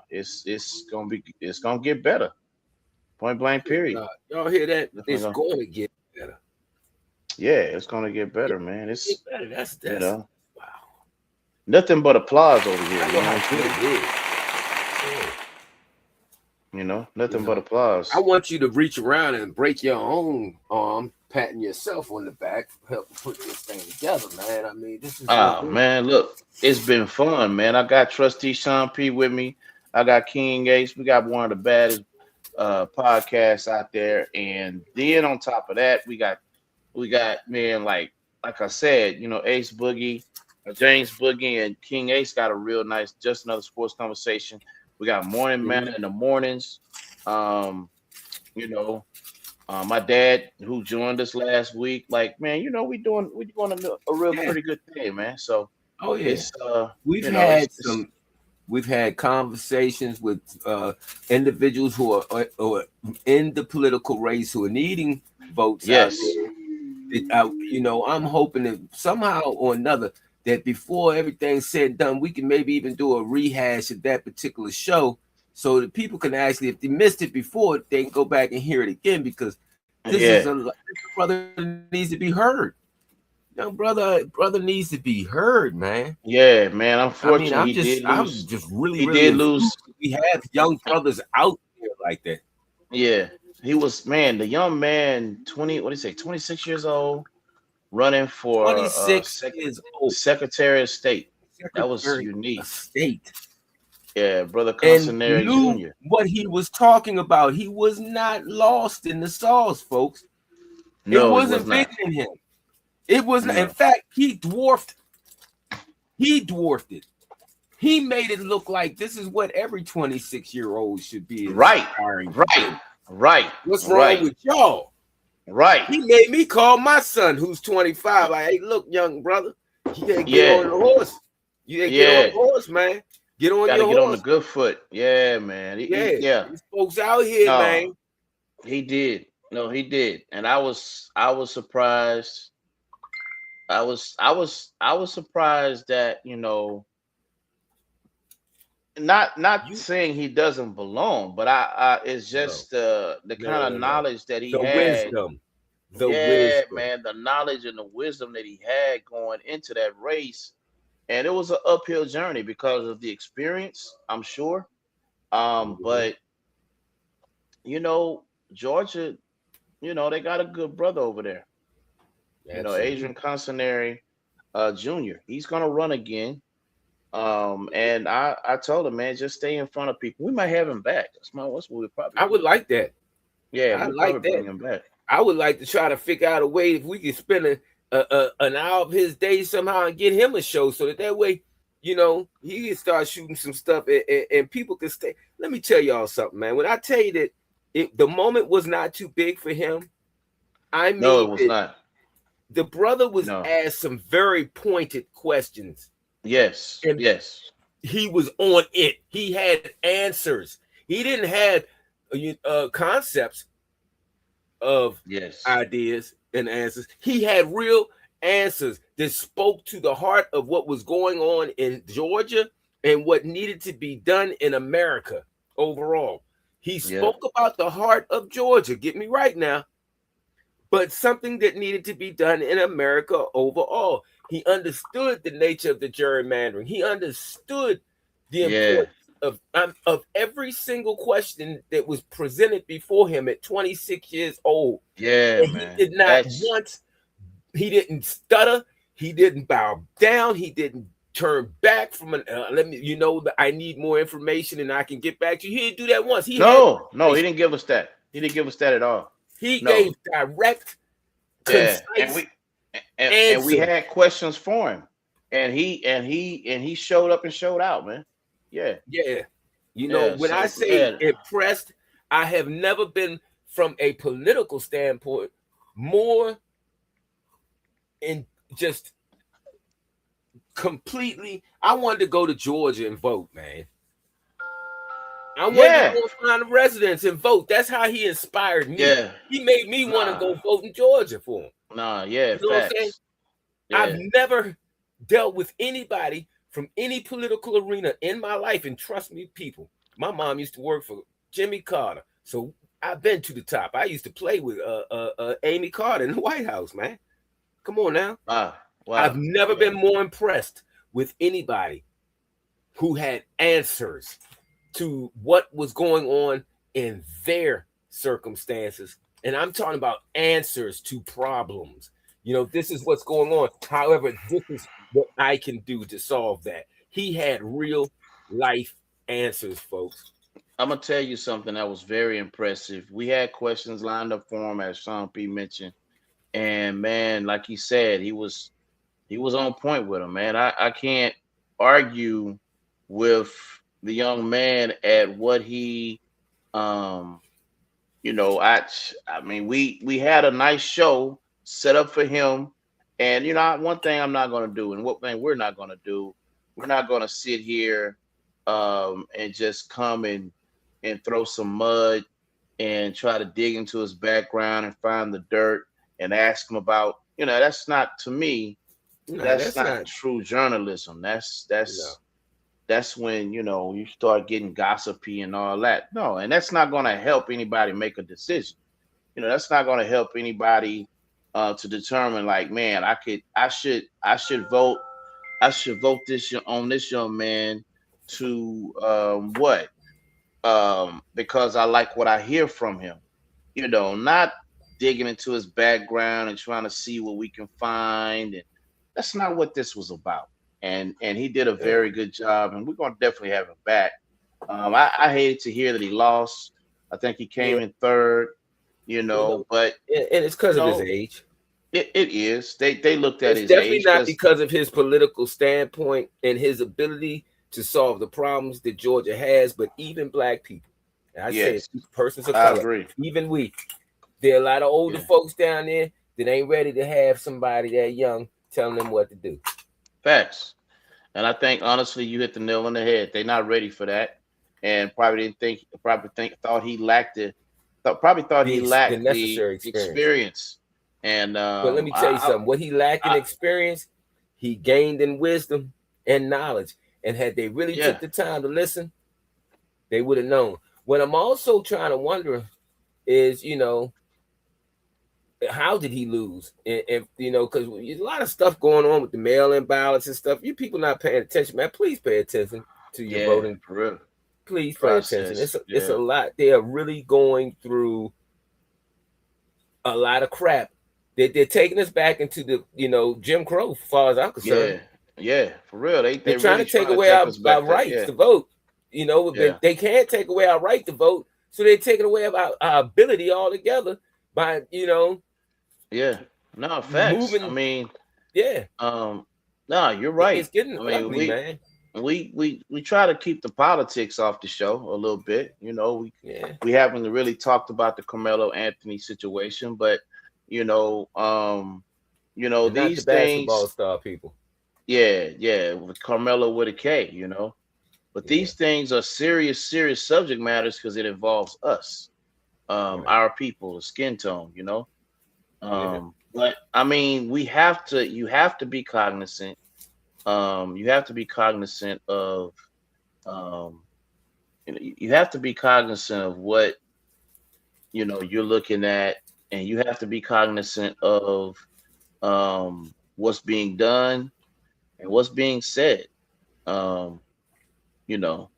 it's gonna get better. Point blank. Period. Y'all hear that? Definitely It's gonna, going to get better. yeah, it's gonna get It's better, man. get It's better. you That's know wow. nothing but applause over here, I know man. how It's good really, it is. Yeah. You nothing but know, I applause. want you to reach around and break your own arm, patting yourself on the back, help put this thing together, man. I mean, this is what Oh man, look, it's been fun, man. I got Trustee Sean P with me. I got King Ace. We got one of the baddest podcasts out there, and then on top of that, we got man, like I said, Ace Boogie, James Boogie, and King Ace got a real nice, just another sports conversation. We got Morning Mhm. Manna in the mornings. Um, you know, my dad who joined us last week, like man, we doing a real Yeah. pretty good thing, man. So Oh yeah. it's We've it's, had it's some. We've had conversations with individuals who are in the political race who are needing votes out yes, there. I'm hoping that somehow or another that before everything's said and done, we can maybe even do a rehash of that particular show so that people can actually, if they missed it before, they can go back and hear it again because yeah, this brother needs to be heard. Young brother needs to be heard, man. yeah, man. I mean, Unfortunately, I'm just really, he really did enthused lose. that we have young brothers out there like that. Yeah, he was, man, the young man, 20, what do you say, 26 years old, running for 26 years old, Secretary of State. That was Secretary of unique. State, Yeah, brother and Consigliere knew Jr. what he was talking about. He was not lost in the sauce, folks. It No, he was wasn't bigger not. than him. It was not, in No. fact, he dwarfed it. He made it look like this is what every 26-year-old should be Right, aspiring to right, do. right, What's wrong right, with y'all? right. He made me call my son, who's 25, like, hey, look, young brother, you gotta get Yeah, on the horse. You gotta get on yeah. the horse, man. Get on Got to your get on the horse. good foot. Yeah, man. Yeah, Yeah. these folks out here, No, man. he did. No, he did. And I was surprised. I was surprised that, not You saying he doesn't belong, but I it's no, just the no, kind of no, no. knowledge that he The had. wisdom, the Yeah, wisdom. man, the knowledge and the wisdom that he had going into that race, and it was an uphill journey because of the experience, I'm sure. Mhm. But Georgia, they got a good brother over there. Absolutely. Adrian Consinary Jr. He's gonna run again. And I told him, man, just stay in front of people. We might have him back. That's what we'll probably I would do. like that. Yeah, I we'll like probably bring that. him back. I would like to try to figure out a way if we could spend an hour of his day somehow and get him a show so that way, he can start shooting some stuff and people can stay. Let me tell y'all something, man. When I tell you that the moment was not too big for him, I No, it mean was that not. the brother was No. asked some very pointed questions Yes. and Yes. he was on it. He had answers. He didn't have concepts of Yes. ideas and answers. He had real answers that spoke to the heart of what was going on in Georgia and what needed to be done in America overall. He Yeah. spoke about the heart of Georgia, get me right now, but something that needed to be done in America overall. He understood the nature of the gerrymandering. He understood the Yeah. importance of every single question that was presented before him at 26 years old. Yeah, And he man. did not That's once, he didn't stutter, he didn't bow down, he didn't turn back from let me, that I need more information and I can get back to you. He didn't do that once. He had no, no, he information. didn't give us that. He didn't give us that at all. He No, gave direct, yeah, concise and we answers. had questions for him, and he showed up and showed out, man. Yeah, Yeah. You know, yeah. when I So say yeah, impressed, I have never been from a political standpoint more in just completely. I wanted to go to Georgia and vote, man. I wanted to yeah, go and find the residents and vote. That's how he inspired me. yeah. He made me want to Nah, go vote in Georgia for him. nah. Yeah, You know what I'm saying? facts. I've Yeah. never dealt with anybody from any political arena in my life. And trust me, people, my mom used to work for Jimmy Carter. So I've been to the top. I used to play with Amy Carter in the White House, man. Come on now. Wow. I've Wow. never Yeah. been more impressed with anybody who had answers to what was going on in their circumstances. And I'm talking about answers to problems. You know, this is what's going on. However, this is what I can do to solve that. He had real life answers, folks. I'm gonna tell you something that was very impressive. We had questions lined up for him, as Sean P mentioned, and man, like he said, he was on point with him, man. I can't argue with the young man at what he um I mean we had a nice show set up for him. And one thing I'm not gonna do, and what thing we're not gonna do, we're not gonna sit here and just come and throw some mud and try to dig into his background and find the dirt and ask him about, that's not, to me, No, that's that's not not. true journalism. That's No, that's that's when you start getting gossipy and all that. No, and that's not going to help anybody make a decision. That's not going to help anybody to determine, like, man, I should vote on this young man to what because I like what I hear from him. Not digging into his background and trying to see what we can find. And that's not what this was about. And he did a yeah. very good job, and we're gonna definitely have him back. I hated to hear that he lost. I think he came Yeah. in third, You know, but and it's because you of his know, age. it is. They looked at It's his definitely age not because because of his political standpoint and his ability to solve the problems that Georgia has, but even black people. And I say yes, persons of I color, agree. even we. There are a lot of older Yeah, folks down there that ain't ready to have somebody that young telling them what to do. facts. And I think honestly, you hit the nail on the head. They're not ready for that, and thought he lacked it. Probably thought he The lacked the necessary experience. experience. And But let me tell you something. What he lacked in I experience, he gained in wisdom and knowledge. And had they really yeah, took the time to listen, they would have known. What I'm also trying to wonder is, how did he lose? And because there's a lot of stuff going on with the mail-in ballots and stuff. You people not paying attention, man. Please pay attention to your yeah, voting. for real Please pay attention. process. It's a Yeah, lot. They are really going through a lot of crap. They're taking us back into the Jim Crow, as far as I'm concerned. yeah, yeah, for real. They They're they trying to really take trying to away take our, us our back to rights yeah, to vote. yeah, They can't take away our right to vote, so they're taking away our ability altogether by yeah. No facts. I moving. mean, Yeah, no, you're right. it's getting I mean, ugly, we man. we try to keep the politics off the show a little bit. Yeah, We haven't really talked about the Carmelo Anthony situation, but you know, um, and not the these basketball things, star people. yeah, yeah, with Carmelo with a K. But Yeah, these things are serious, serious subject matters because it involves us, right. our people, the skin tone. Yeah, But I mean, you have to be cognizant. You have to be cognizant of, um, you have to be cognizant of what you're looking at, and you have to be cognizant of what's being done and what's being said. Um, you know,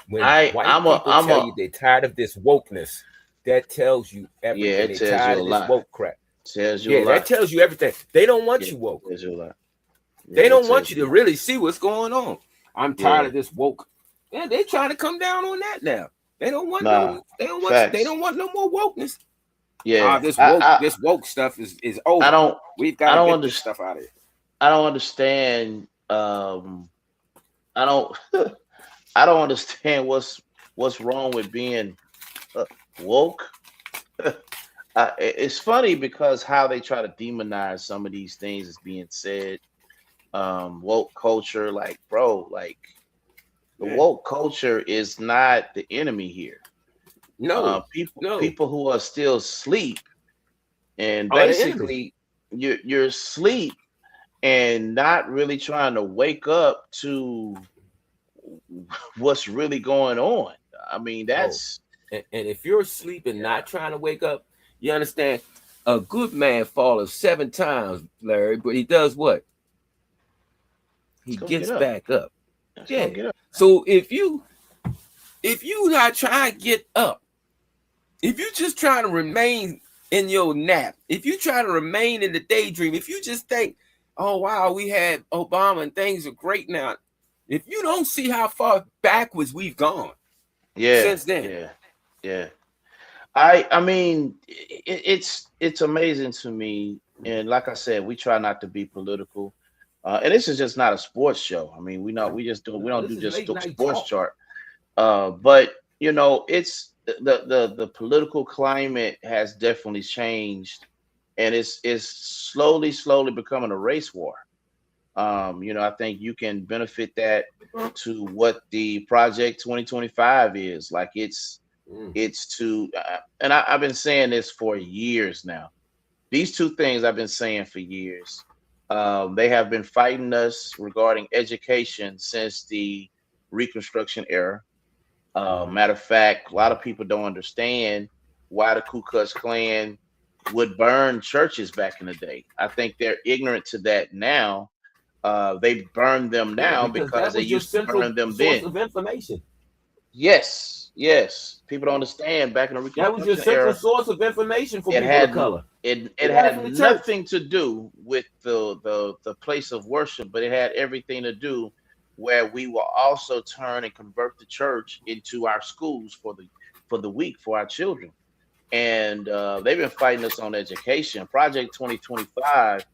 when I white I'm a people I'm tell a you they're tired of this wokeness, that tells you yeah, everything. it They're tells you tired a of this lot. woke crap. Tells you a Yeah, that lot. tells you everything. They don't Yeah, want you it woke. tells you a lot. They Yeah, it don't want tells you you a to lot. really see what's going on. I'm tired Yeah. of this woke. Yeah, they trying to come down on that now. They don't want Nah, no. They don't want. They facts. don't want no more wokeness. Yeah, This woke stuff is I over. don't We've got I to don't get this understand. stuff out of here. I don't understand. I don't I don't understand what's wrong with being uh, woke. It's funny because how they try to demonize some of these things is being said. Woke culture, like bro, like the Yeah. woke culture is not the enemy here. No, no. People who are still asleep, and Are the enemy. basically you're asleep and not really trying to wake up to what's really going on. I mean, Oh, that's and if you're asleep and not trying to wake up, you understand. A good man falls 7 times, Larry, but he does what? He it's gonna get gets up. back up. It's Yeah. gonna get up. So if you not trying to get up, if you just trying to remain in your nap, if you try to remain in the daydream, if you just think, oh wow, we had Obama and things are great now, if you don't see how far backwards we've gone Yeah, since then. yeah, yeah. I mean, it's amazing to me, and like I said, we try not to be political, and this is just not a sports show. I mean, we just do we No, don't this do is just late night sports talk. chart. But you know, it's the political climate has definitely changed, and it's slowly becoming a race war. You know, I think you can benefit that to what the Project 2025 is. Like Mm. it's to, and I've been saying this for years now. These two things I've been saying for years. They have been fighting us regarding education since the Reconstruction era. Mhm. Matter of fact, a lot of people don't understand why the Ku Klux Klan would burn churches back in the day. I think they're ignorant to that now. They burn them Yeah, now because because that they was your used to central burn them source then. of information. Yes, yes. People don't understand. Back in the That was your Reconstruction central era, source of information for it people of had color. it They got it had from the church. nothing to do with the place of worship, but it had everything to do where we will also turn and convert the church into our schools for the week for our children. And they've been fighting us on education. Project 2025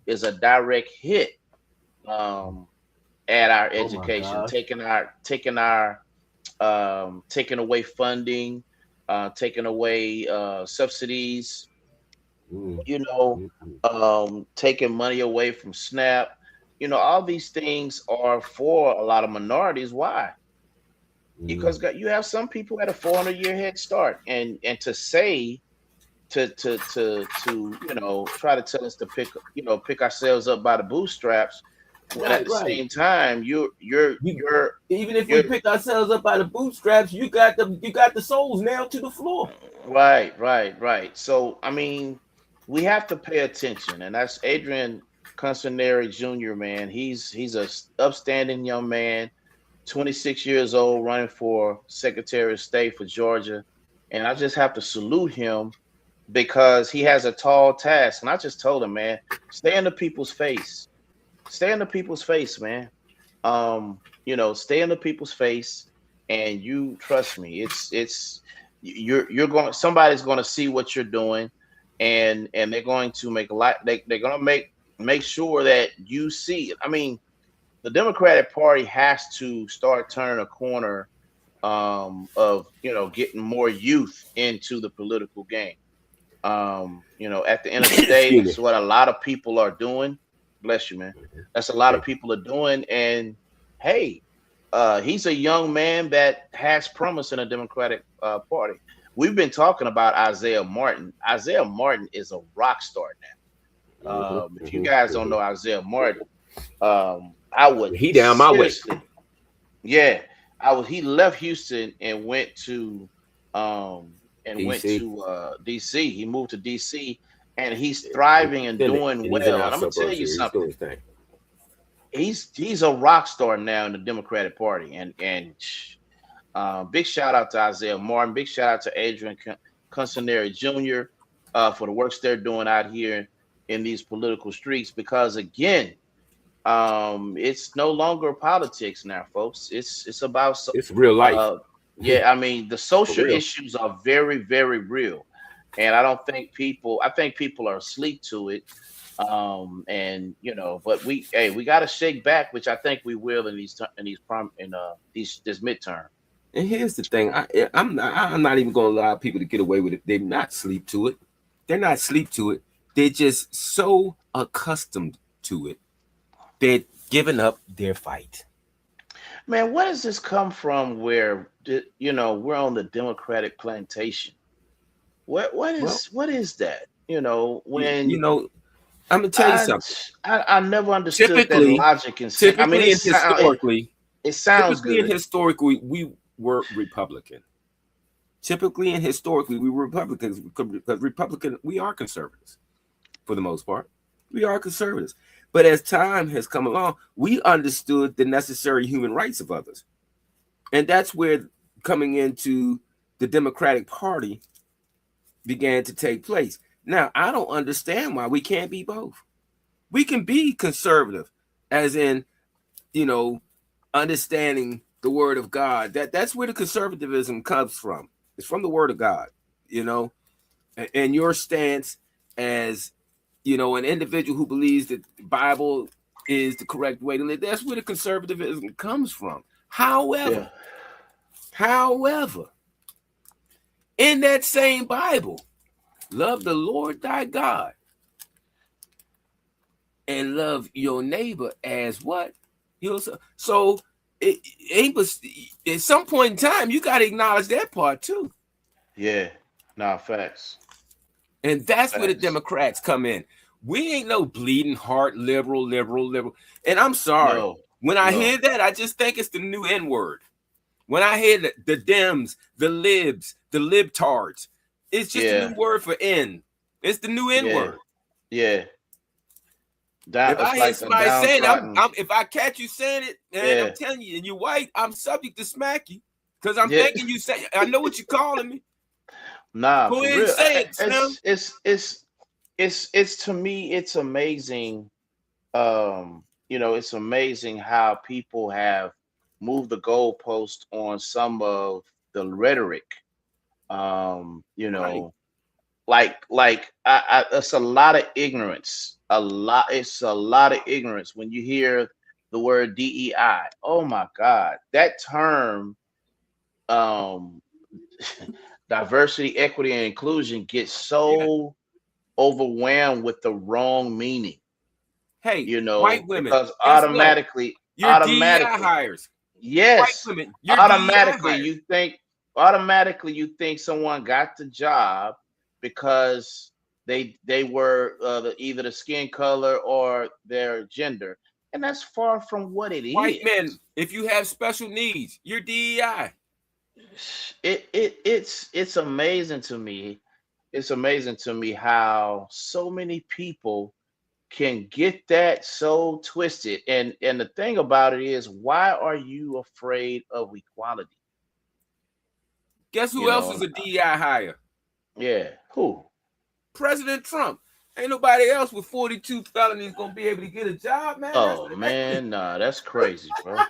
is a direct hit um, at our Oh my education, gosh. taking away funding, taking away subsidies, Mm, you know, mm, mm, taking money away from SNAP. You know, all these things are for a lot of minorities. Why? mm. Because you have some people at a 400-year head start, and to say to try to tell us to pick ourselves up by the bootstraps, when at Right, the right. same time You even if we you're pick ourselves up by the bootstraps, you got the souls nailed to the floor. right, right, right. So I mean, we have to pay attention, and that's Adrian Constaneri Jr. Man, he's a upstanding young man, 26 years old, running for Secretary of State for Georgia, and I just have to salute him because he has a tall task. And I just told him, man, stay in the people's face, stay in the people's face, man. Stay in the people's face, and you trust me. You're going. Somebody's going to see what you're doing, and they're going to make a lot. They're going to make sure that you see it. I mean, the Democratic Party has to start turning a corner of getting more youth into the political game. At the end of the day, Excuse me. that's what a lot of people are doing. Bless you, man. That's a lot of Thank you. people are doing. And hey, he's a young man that has promise in the Democratic Party. We've been talking about Isaiah Martin. Isaiah Martin is a rock star now. If you guys don't know Isaiah Martin, I would He down my way. seriously, yeah, I was. He left Houston and um, went DC. to DC. He moved to DC, and he's thriving and Senate, doing and he's in well. our And I'm gonna tell suburbs you here. He's doing something. his thing. He's a rock star now in the Democratic Party, and big shout out to Isaiah Martin. Big shout out to Adrian Constaneri Jr. For the works they're doing out here in these political streets. Because again, it's no longer politics now, folks. It's about It's real life yeah. I mean, the for social real. issues are very, very real. and I don't think people. I think people are asleep to it. And but we got to shake back, which I think we will in these this midterm. And here's the thing: I'm not even going to allow people to get away with it. They're not sleep to it. They're not sleep to it. They're just so accustomed to it. They're giving up their fight. Man, where does this come from? Where we're on the Democratic plantation. What Well, is that? you When know, I'm gonna tell you I something. I never understood that Typically, logic and I mean typically and historically, it sounds typically and good. historically, we were Republican. Typically and historically, we were Republicans because we are conservatives for the most part. We are conservatives. But as time has come along, we understood the necessary human rights of others. And that's where coming into the Democratic Party began to take place. Now, I don't understand why we can't be both. We can be conservative, as in, understanding the word of God. That's where the conservatism comes from. It's from the word of God, and your stance as an individual who believes that the Bible is the correct way to live. That's where the conservatism comes from. Yeah. However, in that same Bible, love the Lord thy God and love your neighbor as what? So it ain't, but at some point in time, you got to acknowledge that part too. Yeah. Nah, facts. And that's where the Facts. Democrats come in. We ain't no bleeding heart liberal. And I'm sorry. No. When I No. hear that, I just think it's the new N word. When I hear the Dems, the libs, the libtards, it's just a new word for N. It's the new N word. Yeah. If It's I hear like a somebody saying, downtrodden. if I catch you saying it, and I'm telling you, and you're white, I'm subject to smack you because I'm Yeah. thinking you say. I know what you're calling me. Nah, Go for ahead and real. say it, Slim. It's to me, it's amazing. It's amazing how people have moved the goalpost on some of the rhetoric. Right. It's a lot of ignorance. It's a lot of ignorance when you hear the word DEI. Oh my God, that term, um, diversity, equity, and inclusion gets Yeah. so overwhelmed with the wrong meaning. Hey, white women, Because guess what? automatically, You're DEI hires. White yes, women, you're DEI automatically hires. you think automatically you think someone got the job because they were either the skin color or their gender, and that's far from what it White is. men, if you have special needs, you're DEI. It's amazing to me. It's amazing to me how so many people can get that so twisted. And the thing about it is, why are you afraid of equality? Guess who You else is know, a DEI hire? yeah. Who? President Trump. Ain't nobody else with 42 felonies gonna be able to get a job, man. That's Oh man, nah, that's crazy, bro. Who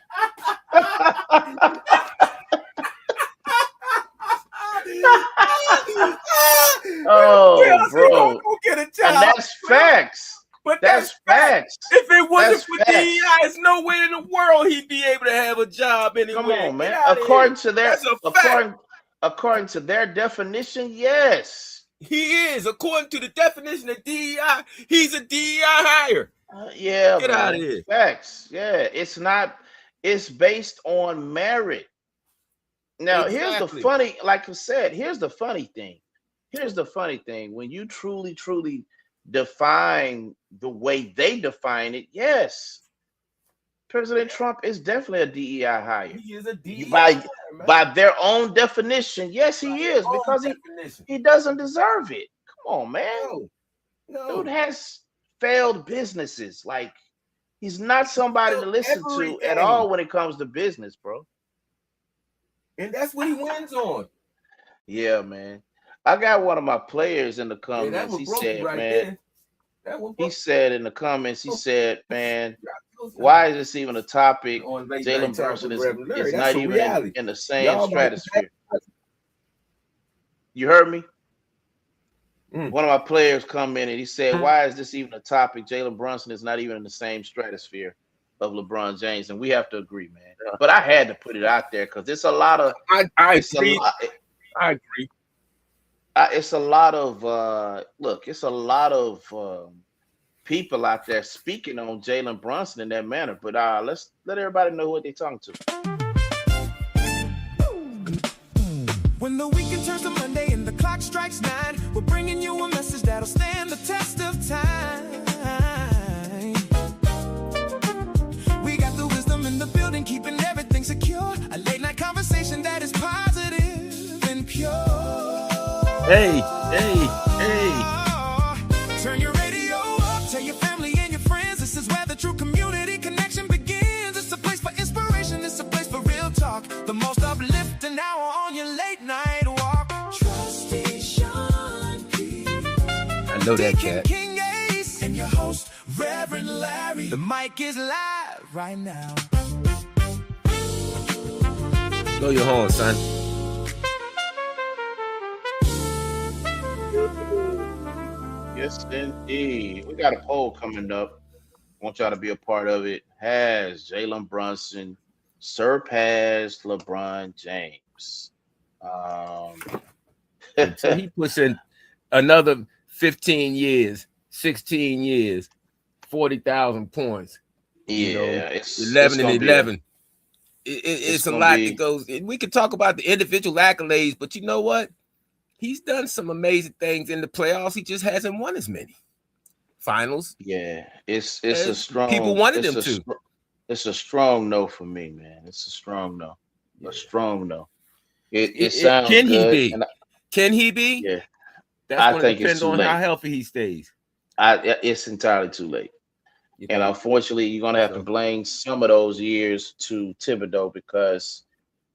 Oh, else is gonna bro. go get a And job, that's bro? facts. But that's That's fact. facts. If it wasn't That's for facts. DEI, there's no way in the world he'd be able to have a job Come anywhere. on, Get man. out of here. That's a fact. According to their definition, yes. He is. According to the definition of DEI, he's a DEI hire. Yeah, Get out of man. here. Facts. Yeah. It's not, it's based on merit. Now, here's the Exactly. funny, like I said, here's the funny thing. Here's the funny thing. When you truly define the way they define it, yes, President Trump is definitely a DEI hire. He is a DEI By hire, man. by their own definition, yes, By he their is, own because definition. he doesn't deserve it. Come on, man. No. Dude has failed businesses. Like, he's not somebody to listen to at Everything. all when it comes to business, bro. And that's what he wins on. Yeah, man. I got one of my players in the Yeah, that comments. was He broke said, right man, there. That was he broke. said in the comments, he said, man, why is this even a topic? On late Jalen night talk Brunson with is Reverend Larry. That's not a even reality. in the same Y'all might stratosphere. You heard me? One of my players come in and he said, "Why is this even a topic? Jalen Brunson is not even in the same stratosphere of LeBron James," and we have to agree, man. But I had to put it out there because it's a lot of I it's a agree. lot. I agree. It's a lot of look. It's a lot of people out there speaking on Jalen Brunson in that manner. But let's let everybody know what they're talking to. When the weekend turns to Monday and the clock strikes 9, we're bringing you a message that'll stand the test of time. We got the wisdom in the building, keeping everything secure. A late night conversation that is positive and pure. Hey. Turn your radio up, tell your family and your friends. This is where the true community connection begins. It's a place for inspiration, it's a place for real talk. The most uplifting hour on your late night walk. Trusty Sean P. I know that cat. King Ace and your host, Reverend Larry. The mic is live right now. Blow your horn, son. Yes, indeed. We got a poll coming up. Want y'all to be a part of it. Has Jalen Brunson surpassed LeBron James? So he puts in another 15 years, 16 years, 40,000 points. Yeah, it's 11 it's and gonna 11. It's a lot that goes. We could talk about the individual accolades, but you know what? He's done some amazing things in the playoffs. He just hasn't won as many finals. Yeah, it's a strong. People wanted him to. It's a strong no for me, man. It's a strong no. Yeah. A strong no. It sounds can good. He be? Can he be? Yeah, That's going to depend on how healthy he stays. It's entirely too late. And unfortunately, you're going to have to blame some of those years to Thibodeau because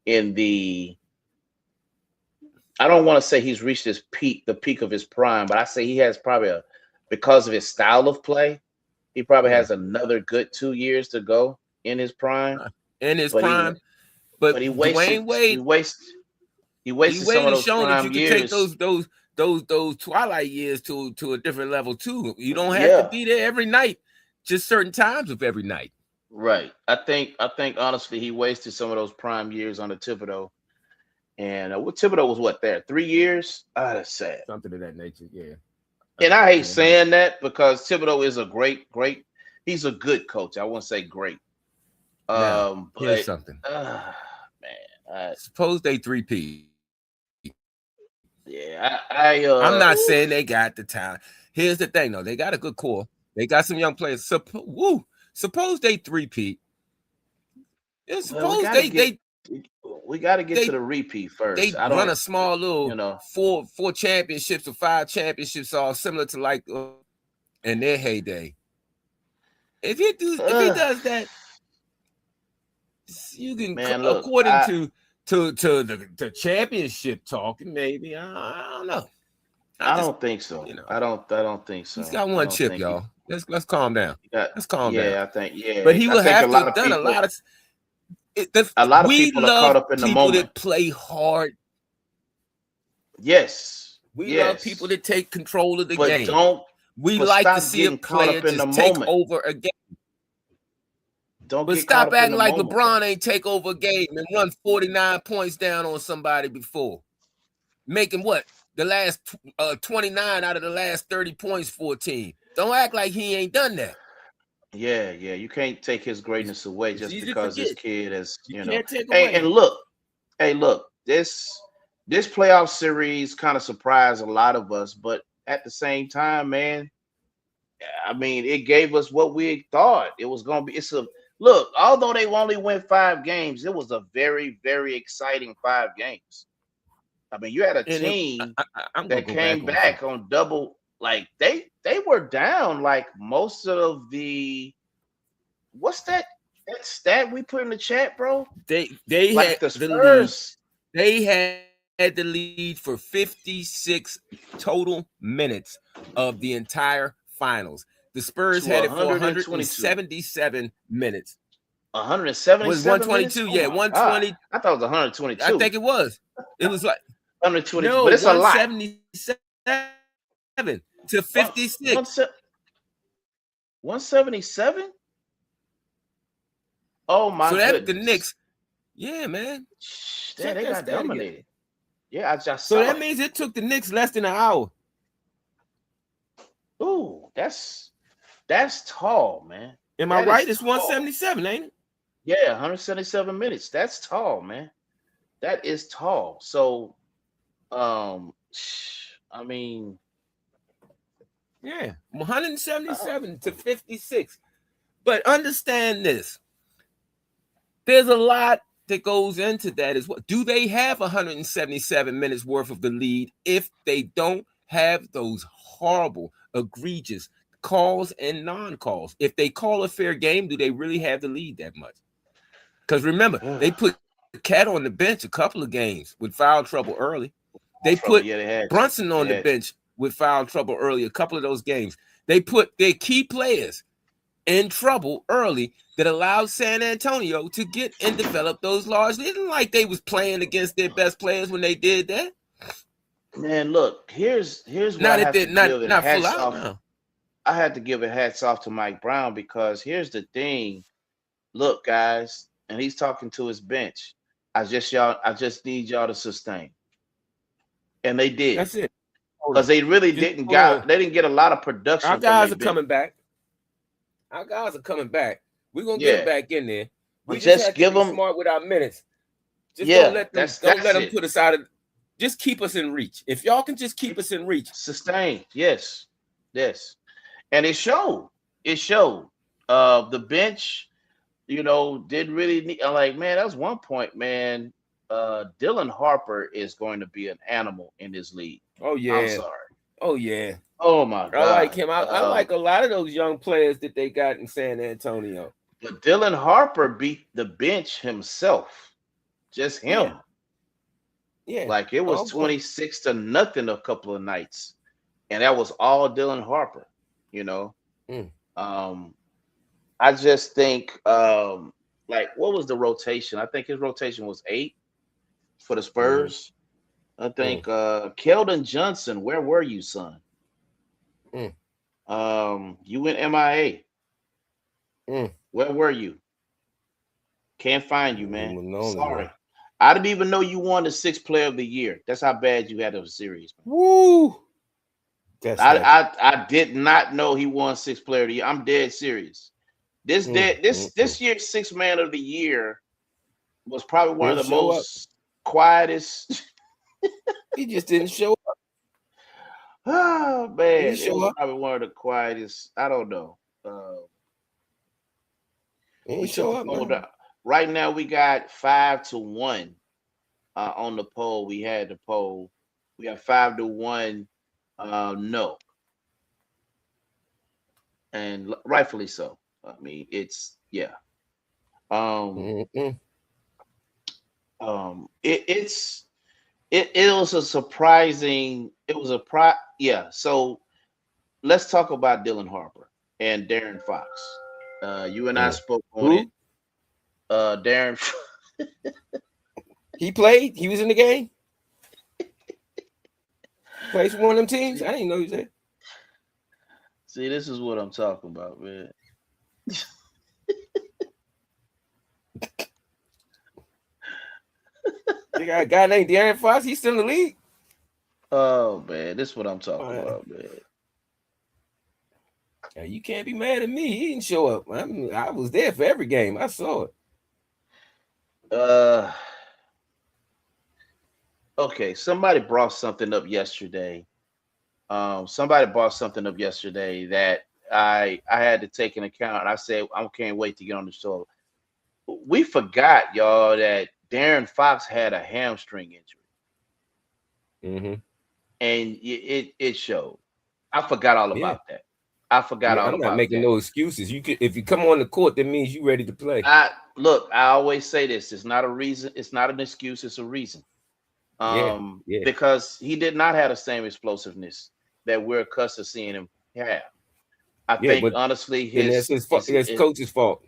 I don't want to say he's reached his peak, the peak of his prime, but I say he has probably because of his style of play, he probably has another good 2 years to go in his prime. But he wasted. He wasted some of those prime you years. Can take those twilight years to a different level too. You don't have to be there every night, just certain times of every night. Right. I think honestly he wasted some of those prime years under Thibodeau. And Thibodeau was what there 3 years? That's sad. Something of that nature, yeah. And I hate saying that because Thibodeau is a great. He's a good coach. I won't say great. But here's something. Man, suppose they three-peat. Yeah, I'm not saying they got the talent. Here's the thing, though. They got a good core. They got some young players. Suppose they three-peat. Suppose we got to get to the repeat first. They run a small little 4 championships or 5 championships, all similar to like in their heyday. If he does that, you can according to the championship talking. Maybe I don't know. I don't think so. I don't think so. He's got one chip, y'all. Let's calm down. Let's calm down. Yeah, I think. But he will have to have done a lot of. A lot of people are caught up in the moment. That play hard. Yes. We love people that take control of the game. We like to see a player just take over a game. But stop acting like LeBron ain't take over a game and run 49 points down on somebody before. Making what? The last 29 out of the last 30 points for a team. Don't act like he ain't done that. Yeah. You can't take his greatness away just because this kid is, Hey, look, this playoff series kind of surprised a lot of us, but at the same time, man, I mean, it gave us what we thought it was going to be. Look, although they only went 5 games, it was a very, very exciting 5 games. I mean, you had a team that came back on double. Like they were down like most of the. What's that stat we put in the chat, bro? They like had the Spurs. They had the lead for 56 total minutes of the entire finals. The Spurs had it for 177 minutes. 177 was 122. Minutes? Yeah, 120. I thought it was 122. I think it was. It was like 120. No, but it's a lot. 177 to 56. 177? Oh my So that the goodness. Knicks, yeah, man. Damn, Check they that got stat again. dominated. Yeah, I just So saw that it. means it took the Knicks less than an hour. Ooh, that's tall, man. Am I That is right? It's tall. 177, ain't it? Yeah, 177 minutes. That's tall, man. That is tall. So, I mean, Yeah, uh, 177 to 56. But understand this. There's a lot that goes into that as well. Do they have 177 minutes worth of the lead if they don't have those horrible, egregious calls and non-calls? If they call a fair game, do they really have the lead that much? Because remember, they put Cat on the bench a couple of games with foul trouble early. They put yeah, they had to. Brunson on They the had bench with foul trouble early, a couple of those games. They put their key players in trouble early that allowed San Antonio to get and develop those large leads. It isn't like they was playing against their best players when they did that. Man, look, here's where I Not at have to that, give it not full hats out off. now. I had to give it hats off to Mike Brown because here's the thing. Look, guys, and he's talking to his bench. I just need y'all to sustain. And they did. That's it. Because they really didn't get a lot of production. Our guys are coming back. Our guys are coming back. We're gonna get them back in there. We just have to be smart with our minutes. Just don't let them put us out of. Just keep us in reach. If y'all can just keep us in reach, sustain. Yes, and it showed. It showed. The bench, didn't really need. Like, man, that was one point, man. Dylan Harper is going to be an animal in this league. Oh yeah. I'm sorry. Oh yeah. Oh my God. I like him. I like a lot of those young players that they got in San Antonio. But Dylan Harper beat the bench himself. Just him. Yeah. Like it was 26-0 a couple of nights. And that was all Dylan Harper, I just think like what was the rotation? I think his rotation was 8 for the Spurs. I think Keldon Johnson, where were you, son? You went MIA. Where were you? Can't find you, man. Sorry. I didn't even know you won the 6th player of the year. That's how bad you had of a series. Man. Woo! I did not know he won 6th player of the year. I'm dead serious. This year's 6th man of the year was probably one of the most quietest. He just didn't show up. Oh man, it was probably one of the quietest. I don't know. He show up. Right now, we got 5-1 on the poll. We had the poll. We got 5-1. No, and rightfully so. I mean, it's yeah. It was a surprising. It was a yeah. So let's talk about Dylan Harper and Darren Fox. You and I spoke on it. Darren. He played. He was in the game. Plays for one of them teams. I didn't know he was there. See, this is what I'm talking about, man. They got a guy named Darren Fox. He's still in the league. Oh man, this is what I'm talking about, man. Yeah, you can't be mad at me. He didn't show up. I was there for every game. I saw it. Okay, somebody brought something up yesterday. That I had to take into account. And I said, I can't wait to get on the show. We forgot, y'all, that Darren Fox had a hamstring injury. And it showed. I forgot all about that. I'm not making no excuses. If you come on the court, that means you're ready to play. I always say this. It's not a reason. It's not an excuse. It's a reason. Because he did not have the same explosiveness that we're accustomed to seeing him have. I think honestly, his coach's fault.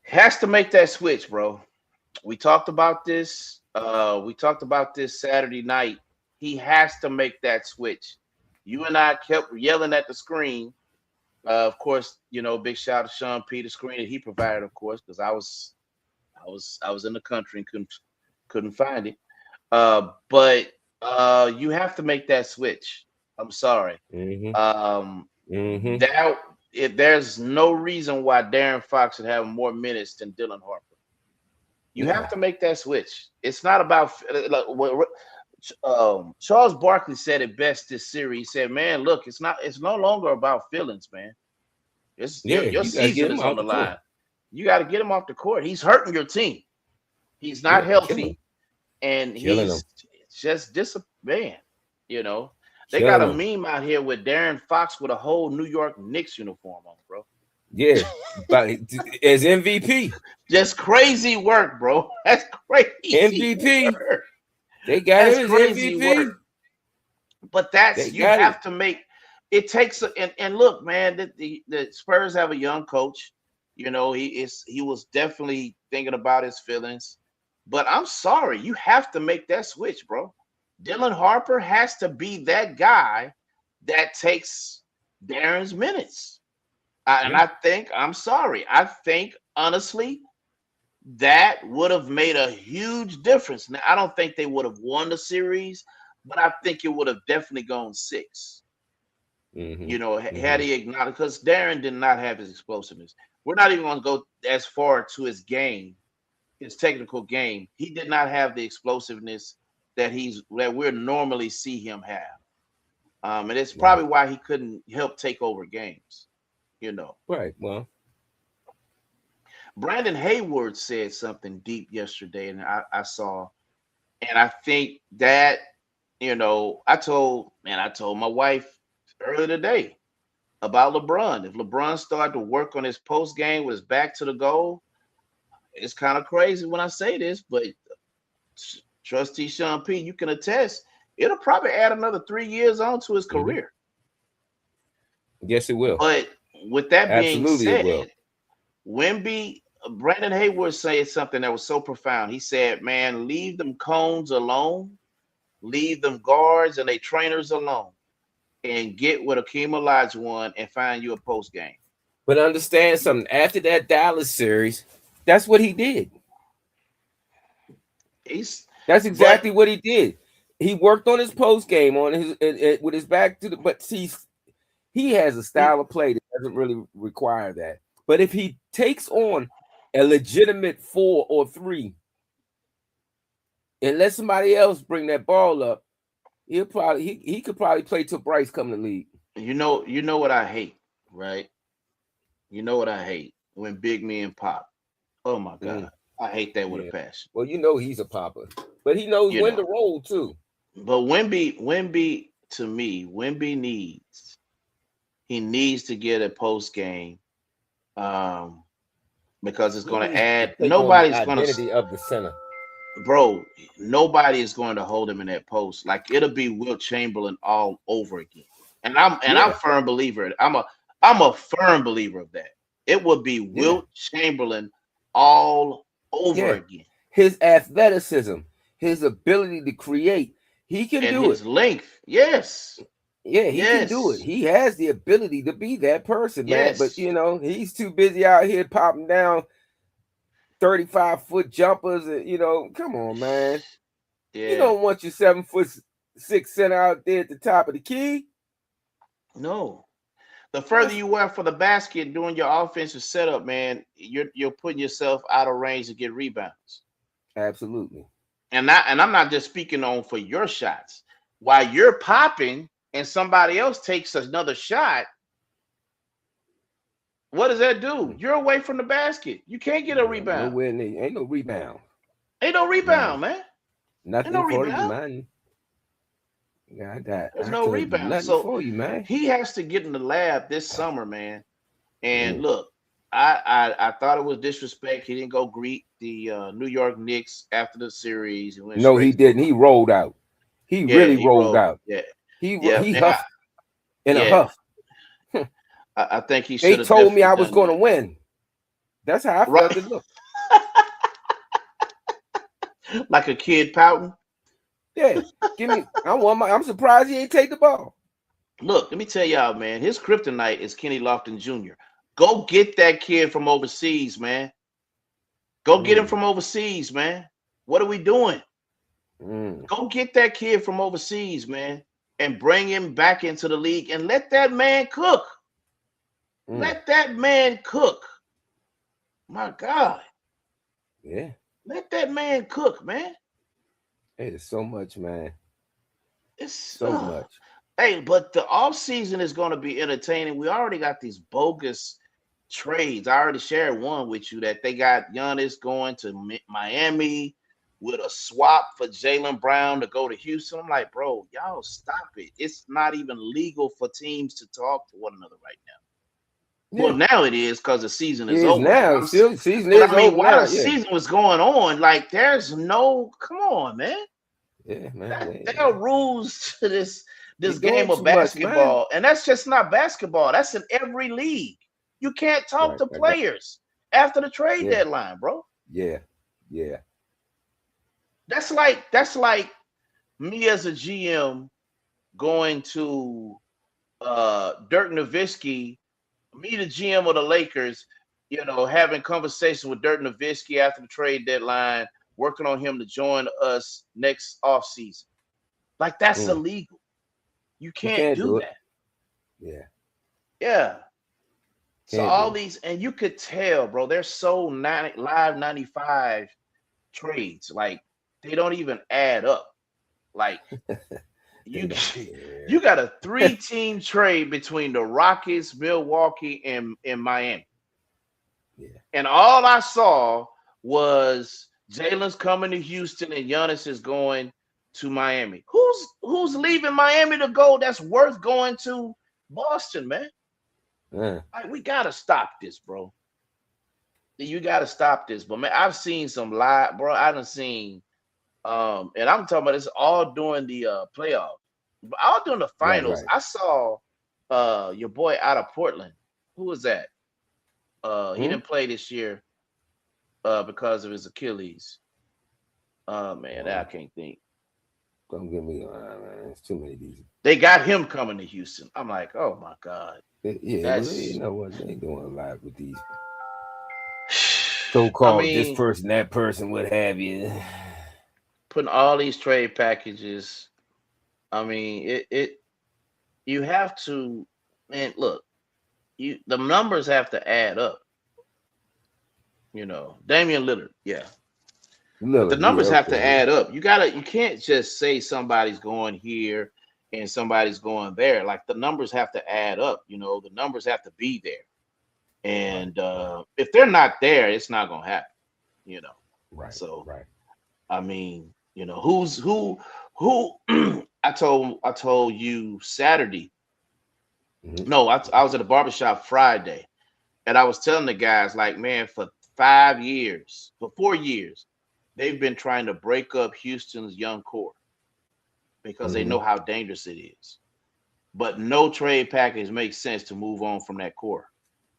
Has to make that switch, bro. We talked about this. Saturday night. He has to make that switch. You and I kept yelling at the screen. Of course, big shout out to Sean P. The screen that he provided, of course, because I was in the country and couldn't find it. But you have to make that switch. I'm sorry. Mm-hmm. Mm-hmm. That if there's no reason why Darren Fox should have more minutes than Dylan Harper. You have to make that switch. It's not about Charles Barkley said it best this series. He said, "Man, look, it's no longer about feelings, man. It's your season is on the line. You got to get him off the court. He's hurting your team. He's not healthy, and he's just man. They got a meme out here with Darren Fox with a whole New York Knicks uniform on, bro. Yeah, but as MVP, just crazy work, bro. That's crazy. MVP. Work. They got him as MVP. Work. But you have to make it takes and look, man. The Spurs have a young coach. He was definitely thinking about his feelings. But I'm sorry, you have to make that switch, bro. Dylan Harper has to be that guy that takes Darren's minutes. And I think, I'm sorry, I think honestly that would have made a huge difference. Now, I don't think they would have won the series, but I think it would have definitely gone 6. Had he acknowledged, because Darren did not have his explosiveness. We're not even going to go as far to his game, his technical game. He did not have the explosiveness that we normally see him have. And it's probably why he couldn't help take over games. Right. Well, Brandon Hayward said something deep yesterday, and I saw, and I think that I told my wife earlier today about LeBron. If LeBron started to work on his post game with his back to the goal, it's kind of crazy when I say this, but Trustee Sean P, you can attest, it'll probably add another 3 years on to his career. Yes, it will. But with that being said, Brandon Hayward said something that was so profound. He said, man, leave them cones alone, leave them guards and they trainers alone, and get with Akeem Olajuwon and find you a post game. But understand something. After that Dallas series, that's what he did. That's exactly what he did. He worked on his post game on his with his back to the. But see, he has a style of play that doesn't really require that. But if he takes on a legitimate 4 or 3 and let somebody else bring that ball up, he could probably play till Bryce come to the league. You know what I hate, right? You know what I hate? When big men pop. Oh my God. I hate that with a passion. Well, he's a popper, but he knows when to roll too. But Wemby to me, Wemby needs to get a post game, because it's going to add. Nobody's going to identity of the center, bro. Nobody is going to hold him in that post. Like it'll be Wilt Chamberlain all over again. And I'm a firm believer. I'm a firm believer of that. It would be Wilt Chamberlain all over again. His athleticism, his ability to create, he can do it. His length, yes. Yeah, he can do it. He has the ability to be that person, man. But he's too busy out here popping down 35-foot jumpers. And come on, man. Yeah. You don't want your 7'6" center out there at the top of the key. No. The further you were for the basket doing your offensive setup, man, you're putting yourself out of range to get rebounds. Absolutely. And I'm not just speaking on for your shots. While you're popping and somebody else takes another shot, what does that do? You're away from the basket. You can't get a rebound. Nowhere near. Ain't no rebound. Ain't no rebound, man. Nothing no for rebound. you, man. There's no rebound. So for you, man. He has to get in the lab this summer, man. And look, I thought it was disrespect. He didn't go greet the New York Knicks after the series. No, he didn't. He rolled out. He really rolled out. Yeah. He huffed in a huff. I think he should have. They told me I was going to win. That's how I felt it looked. Like a kid pouting. Yeah, give me. I'm surprised he ain't take the ball. Look, let me tell y'all, man. His kryptonite is Kenny Lofton Jr. Go get that kid from overseas, man. Go get him Mm, from overseas, man. What are we doing? mm, Go get that kid from overseas, man, and bring him back into the league and let that man cook. mm. Let that man cook. My God. Yeah, Let that man cook, man. it's so much, man. It's So much. hey, but the off season is going to be entertaining. We already got these bogus trades. I already shared one with you that they got Giannis going to Miami with a swap for Jalen Brown to go to Houston. I'm like, bro, y'all stop it. It's not even legal for teams to talk to one another right now. Well, Yeah, now it is because the season it is is over. now. Still, season But is I mean, over while now. the Yeah, season was going on, like, there's no, come on, man. yeah, man. There are rules to They this doing game of too much, man. basketball, and that's just not basketball. That's in every league. You can't talk Right. to I got. players after the trade Yeah, deadline, bro. yeah, yeah. That's like me as a GM going to Dirk Nowitzki, me the GM of the Lakers, having conversation with Dirk Nowitzki after the trade deadline, working on him to join us next offseason. Like, that's Mm. illegal. You You can't can't do do it. that. Yeah, Yeah. So can't all do these, and you could tell, bro, they're so live 95 trades. Like, they don't even add up. Like, it. They you don't you care. got a three-team trade between the Rockets, Milwaukee, and Miami. Yeah. And all I saw was Jalen's coming to Houston and Giannis is going to Miami. Who's leaving Miami to go that's worth going to Boston, man? Like, we gotta stop this, bro. You gotta stop this. But man, I've seen some live, bro. I done seen and I'm talking about this all during the playoffs. But all during the Right, finals, right. I saw your boy out of Portland. Who was that? He Hmm? didn't play this year because of his Achilles. Oh man, I Oh, can't think. don't get me on, man. It's too many of these. They got him coming to Houston. I'm like, oh my God. Yeah, well, you That's know what? They doing a lot with these I so-called this mean, person, that person, what have you. putting all these trade packages. I mean, it you have to, man, look, the numbers have to add up. Damian Lillard, yeah. But the Lillard, yeah, numbers have okay, to yeah. add up. You can't just say somebody's going here and somebody's going there. Like, the numbers have to add up. The numbers have to be there. Right, And right, if they're not there, it's not gonna happen. You know. right, So right. I mean, who I told you Saturday. Hmm. No, I was at a barbershop Friday, and I was telling the guys, like, man, for 5 years, for 4 years, they've been trying to break up Houston's young core because they Hmm. know how dangerous it is. But no trade package makes sense to move on from that core.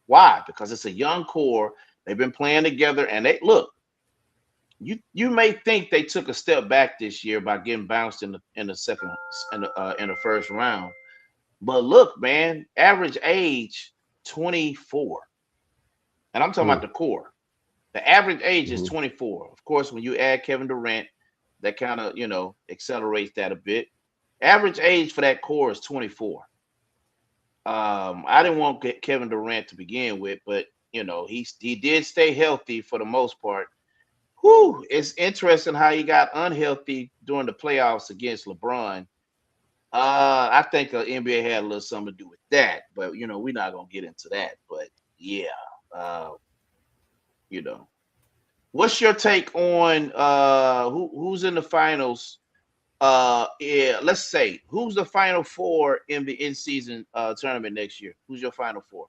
Why? Because it's a young core. They've been playing together, and they look. You may think they took a step back this year by getting bounced in the second in the first round, but look, man, average age 24, and I'm talking about Mm. the core. The average age is Hmm. 24. Of course, when you add Kevin Durant, that kind of accelerates that a bit. Average age for that core is 24. I didn't want Kevin Durant to begin with, but he did stay healthy for the most part. Whew, it's interesting how he got unhealthy during the playoffs against LeBron. I think the NBA had a little something to do with that, but we're not gonna get into that. But yeah, uh, you know, what's your take on who's in the finals? Yeah, let's say who's the final four in the in-season tournament next year? Who's your final four?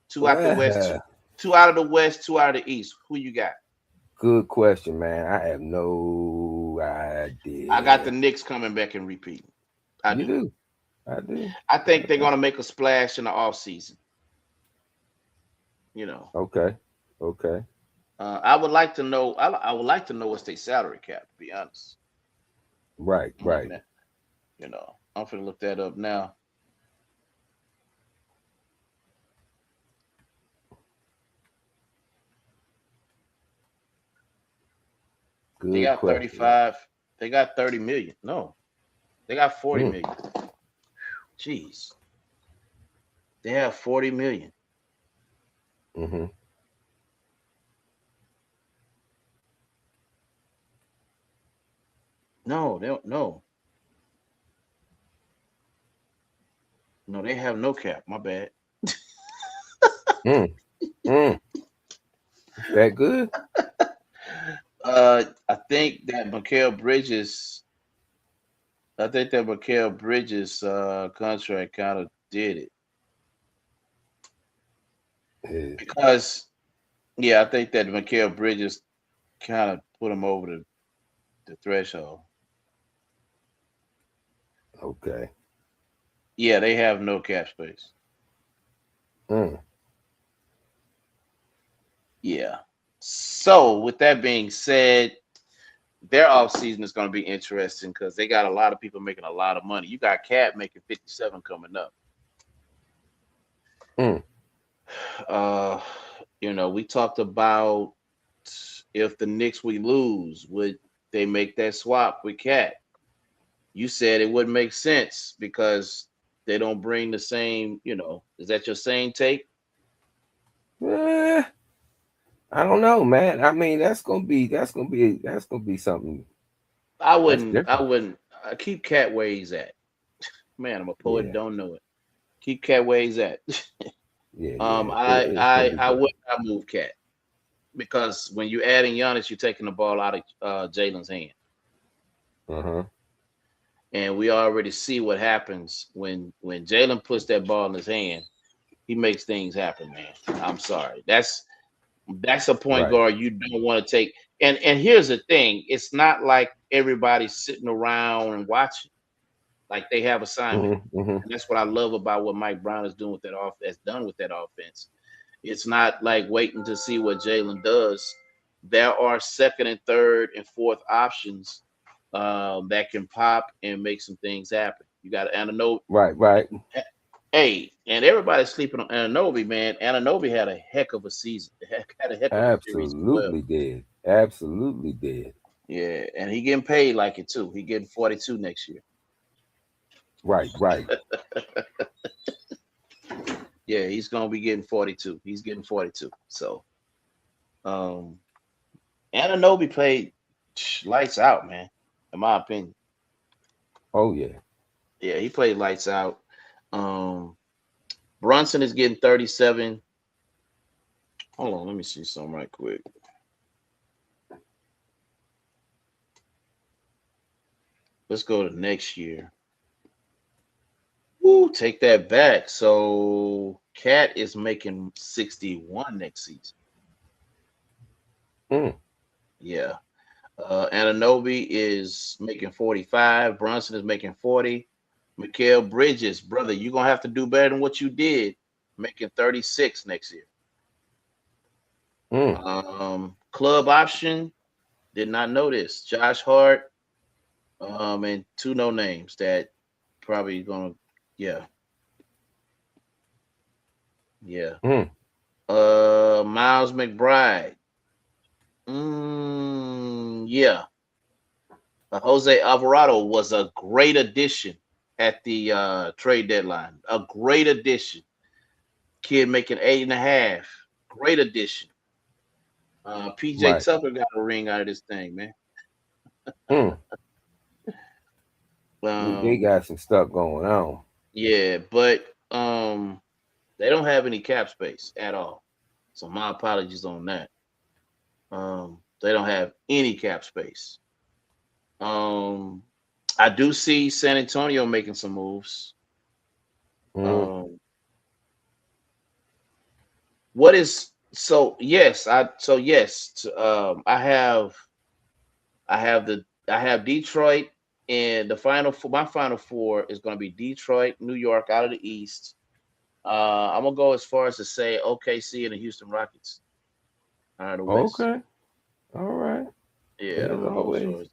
Two out the West, two out of the West, two out of the East. Who you got? Good question, man. I have no I got the idea. Knicks coming back and repeating. I You do. do? I do. I think they're Okay. gonna make a splash in the off season. You know, Okay. Okay. I would like to know. I would like to know what's their salary cap. To be honest, Right, I'm right. looking at, I'm finna look that up now. They Good got question. 35. They got 30 million. No, they got 40 Mm, million. Jeez, they have 40 million. mm-hmm. No, they don't. No, no, they have no cap. My bad. Mm, mm. Is that good? I think that Mikael Bridges. I think that Mikael Bridges contract kind of did it Yeah. because yeah, I think that Mikael Bridges kind of put him over the threshold. Okay. Yeah, they have no cap space. Mm. Yeah. So with that being said, their off season is going to be interesting because they got a lot of people making a lot of money. You got Cat making 57 coming up. Mm. Uh, we talked about if the Knicks we lose, would they make that swap with Cat? You said it wouldn't make sense because they don't bring the same. Is that your same take? Eh, I don't know, man. I mean, that's gonna be something I that's wouldn't. I different. wouldn't. I keep Cat where he's at. Man, I'm a poet. Yeah, Don't know it. Keep Cat where he's at. yeah, yeah. It's gonna I be I would different. not move Cat because when you add in Giannis, you're taking the ball out of Jalen's hand, Uh-huh. and we already see what happens when Jalen puts that ball in his hand. He makes things happen, man. I'm sorry. That's a point Right. guard you don't want to take. And here's the thing: it's not like everybody's sitting around and watching. Like they have assignment, Mm-hmm. Mm-hmm. and that's what I love about what Mike Brown is doing with that off. That's done with that offense. It's not like waiting to see what Jalen does. There are second and third and fourth options that can pop and make some things happen. You got Ananobi. Right, right. Hey, and everybody's sleeping on Ananobi, man. Ananobi had a heck of a season. Had a heck of a series as well. Absolutely did. Absolutely did. Yeah, and he getting paid like it too. He getting 42 next year. Right, right. Yeah, he's gonna be getting 42. He's getting 42. So um Ananobi played lights out, man, in my opinion. Oh yeah. Yeah, he played lights out. Um Brunson is getting 37. Hold on, let me see something right quick. Let's go to next year. Woo, take that back. So Cat is making 61 next season. Mm. Yeah. Ananobi is making 45. Brunson is making 40. Mikael Bridges, brother, you're gonna have to do better than what you did, making 36 next year. Mm. Club option, did not know this. Josh Hart, and two no names that probably gonna, yeah, yeah. Mm. Miles McBride, yeah. Jose Alvarado was a great addition at the trade deadline. A great addition. Kid making 8.5. Great addition. PJ Right. Tucker got a ring out of this thing, man. Mm. They Um, got some stuff going on. yeah, but they don't have any cap space at all. So my apologies on that. They don't have any cap space. Um, I do see San Antonio making some moves. Mm. Um, what is so? Yes, I have Detroit and the final four. My final four is going to be Detroit, New York out of the East. I'm gonna go as far as to say OKC and the Houston Rockets out of the West. Okay. All right. Yeah, I'm As gonna go as always. far as.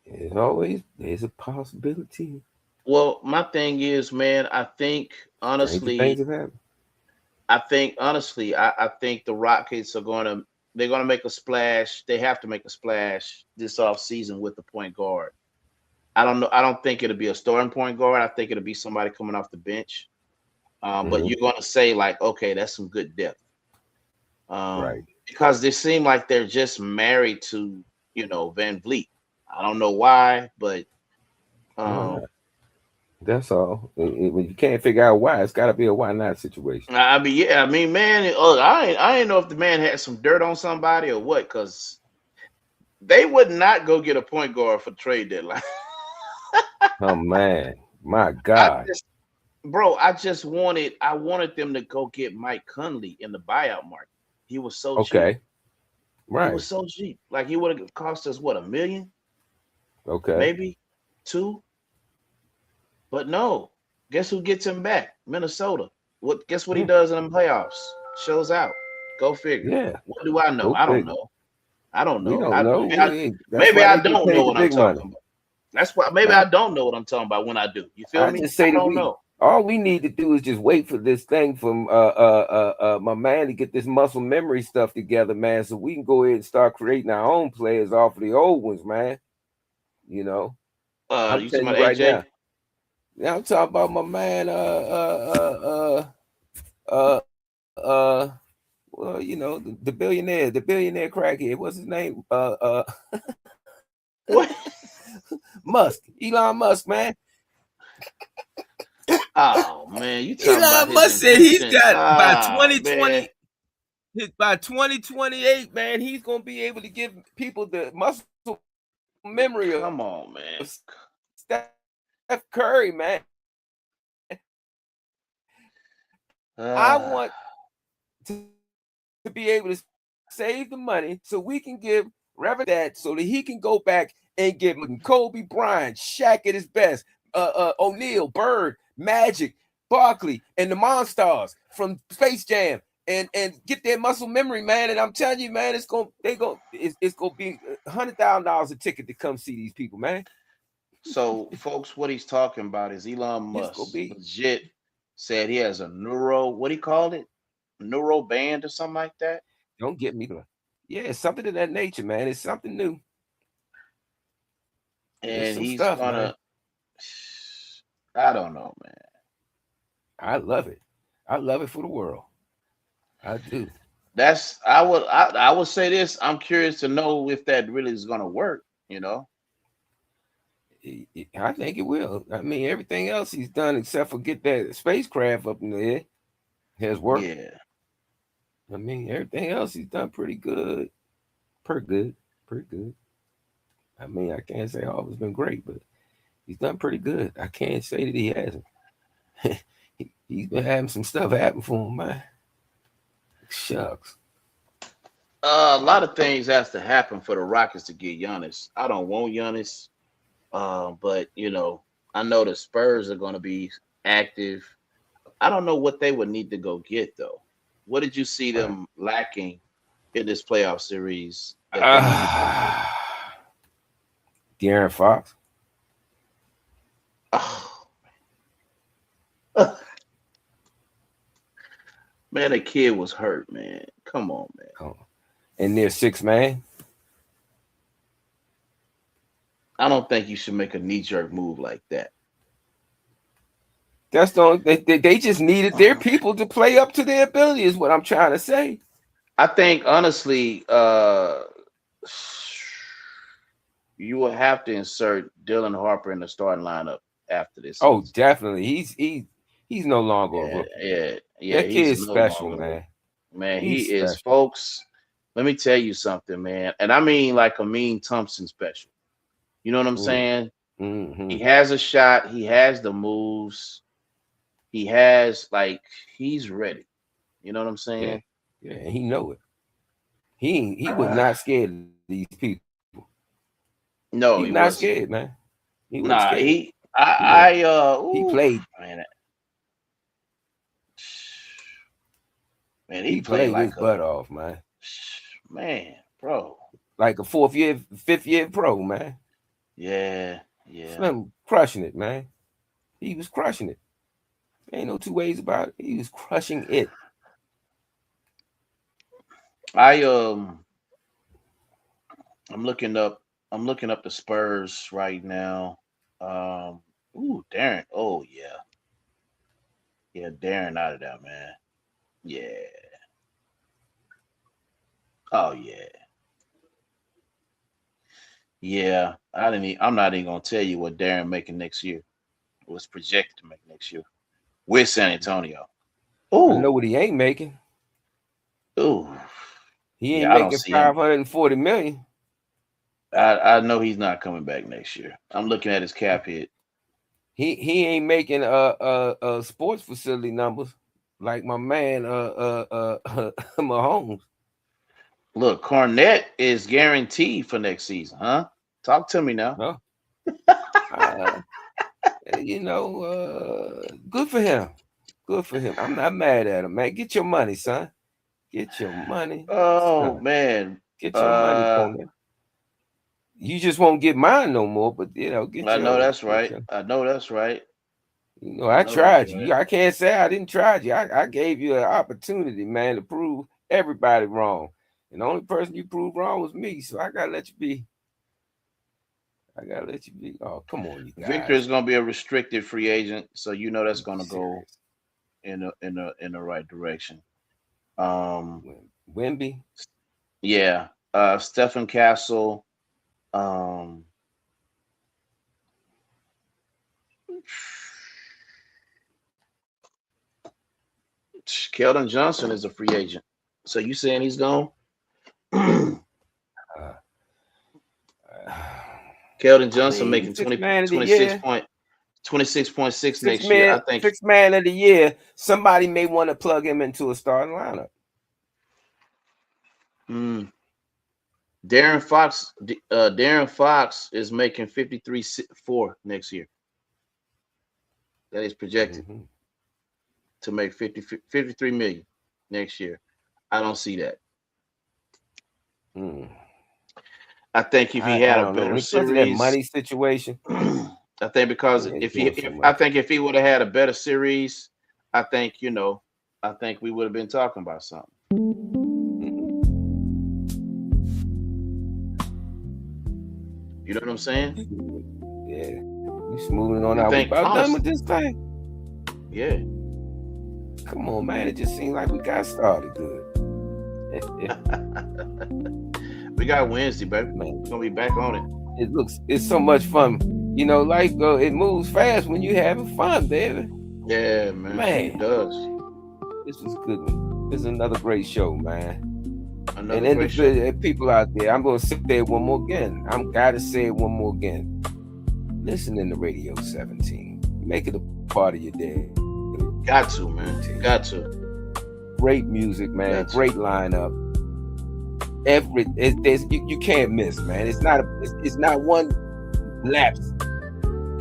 there's a possibility. Well, my thing is, man, I think Stranger honestly, things have happened. I think the Rockets are gonna make a splash. They have to make a splash this off season with the point guard. I don't know. I don't think it'll be a starting point guard. I think it'll be somebody coming off the bench. But Mm-hmm. you're gonna say like, okay, that's some good depth. Right. Because they seem like they're just married to, Van Vliet. I don't know why, but Why um, not? That's all. When you can't figure out why, it's got to be a why not situation. I mean, yeah, I mean, man, I ain't know if the man had some dirt on somebody or what, because they would not go get a point guard for trade deadline. Oh man, my I God. just, I wanted them to go get Mike Conley in the buyout market. He was so cheap. Okay. He was Right. so cheap. Like he would have cost us what, 1 million, Okay. maybe two. But no, guess who gets him back? Minnesota. What? Guess what he Yeah. does in the playoffs? Shows out. Go figure. Yeah. What do I know? Go I don't figure. know. I don't We know. don't know. That's Maybe why I they get don't know paid the what I'm big money. talking about. That's why maybe I Now, don't know what I'm talking about when I do. You feel I me? just say I that don't we know. all we need to do is just wait for this thing from my man to get this muscle memory stuff together, man, so we can go ahead and start creating our own players off of the old ones, man. You know, I'm You talking telling you about right AJ? now. Now I'm talking about my man. Well, the billionaire crackhead. What's his name? What? Musk, Elon Musk, man. Oh man, you talking about Elon his Musk said he's invention? got by Ah man, 2020, by 2028, man, he's gonna be able to give people the muscle memory of come on, man. Steph Curry, man. I Ah, want to be able to save the money so we can give Reverend that so that he can go back and give Kobe Bryant, Shaq at his best, O'Neal, Bird, Magic, Barkley, and the Monstars from Space Jam, and get their muscle memory, man. And I'm telling you, man, it's gonna be $100,000 a ticket to come see these people, man. so folks, what he's talking about is Elon It's gonna Musk be. legit said he has a what do you call it? Neuro band or something like that. Don't get me to. Yeah, it's something of that nature, man. It's something new. It's And some he's stuff, man. gonna I don't know, man. I love it. I love it for the world. I do. That's I would say this. I'm curious to know if that really is gonna work. I think it will. I mean, everything else he's done except for get that spacecraft up in the air has worked. Yeah. I mean, everything else he's done pretty good. Pretty good. Pretty good. I mean, I can't say all it's been great, but he's done pretty good. I can't say that he hasn't. He's been having some stuff happen for him, man. Shucks. A lot of things has to happen for the Rockets to get Giannis. I don't want Giannis, but I know the Spurs are going to be active. I don't know what they would need to go get though. What did you see Right. them lacking in this playoff series that they need to go get? De'Aaron Fox. Oh, man, the kid was hurt, man. Come on, man. Oh. And their six man. I don't think you should make a knee jerk move like that. That's the only, they just needed their people to play up to their ability, is what I'm trying to say. I think honestly, you will have to insert Dylan Harper in the starting lineup after this Oh, season. definitely. He's no longer a Yeah, rookie. yeah. That He's kid's no special, longer man. man. He's He is, special. folks. Let me tell you something, man. And I mean like a mean Thompson special. You know what I'm saying? Mm-hmm. He has a shot. He has the moves. He has he's ready. You know what I'm Yeah, saying? yeah, and he know it. He was Uh, not scared of these people. He's no, not he scared, wasn't. man. He wasn't Nah, scared. He was. He ooh, played. man, man, he He played played his like butt off, man. man, bro. Like a fifth year pro, man. Yeah, yeah. Slim crushing it, man. He was crushing it. Ain't no two ways about it. He was crushing it. I I'm looking up the Spurs right now. Ooh, Darren. Oh yeah. Yeah, Darren out of that, man. Yeah. Oh yeah. Yeah. I'm not even gonna tell you what Darren making next year. Was projected to make next year with San Antonio. I know Ooh. what he ain't making. Ooh. He ain't Yeah, I don't making see him. 540 million. I know he's not coming back next year. I'm looking at his cap hit. He ain't making sports facility numbers like my man Mahomes. Look, Cornette is guaranteed for next season, huh? Talk to me now. No, uh, good for him. Good for him. I'm not mad at him, man. Get your money, son. Get your money, Oh son. man. Get your money, Uh Cornette. You just won't get mine no more, but get I know yours. that's right. I know that's right. I I know that's tried you. right. I can't say I didn't try you. I gave you an opportunity, man, to prove everybody wrong. And the only person you proved wrong was me. So I gotta let you be. I gotta let you be. Oh, come on, you Victor is guys. gonna be a restricted free agent, so you know that's You gonna go serious? in the right direction. Um Wimby? yeah. Stephen Castle, um Keldon Johnson is a free agent. So you saying he's gone? Uh, Keldon I Johnson mean, making six 20 man of the 26 year. point 26.6 Six next year. man, I think. six man of the year. Somebody may want to plug him into a starting lineup. Mm, Darren Fox is making 53.4 next year. That is projected Mm-hmm. to make 53 million next year. I don't see that. Mm. I think if he had I a don't know. better Because of that series, money situation, I think because he ain't if he doing so I much. think if he would have had a better series, I think I think we would have been talking about something. Mm-hmm. You know what I'm saying? Yeah. You smoothing on You out. We think about done with honestly? this thing. Yeah. Come on, man. It just seemed like we got started good. We got Wednesday, baby. Man, We're gonna be back on it. it's so much fun. Life it moves fast when you having fun, baby. Yeah, man. It Man, does. this was a good one. This is another great show, man. And Another great show. individual people out there, I'm gonna say it one more again. I'm gotta say it one more again. Listen in the Radio 17. Make it a part of your day. Got to, man. Got to. Great music, man. Got to. Great lineup. You can't miss, man. It's not one lapse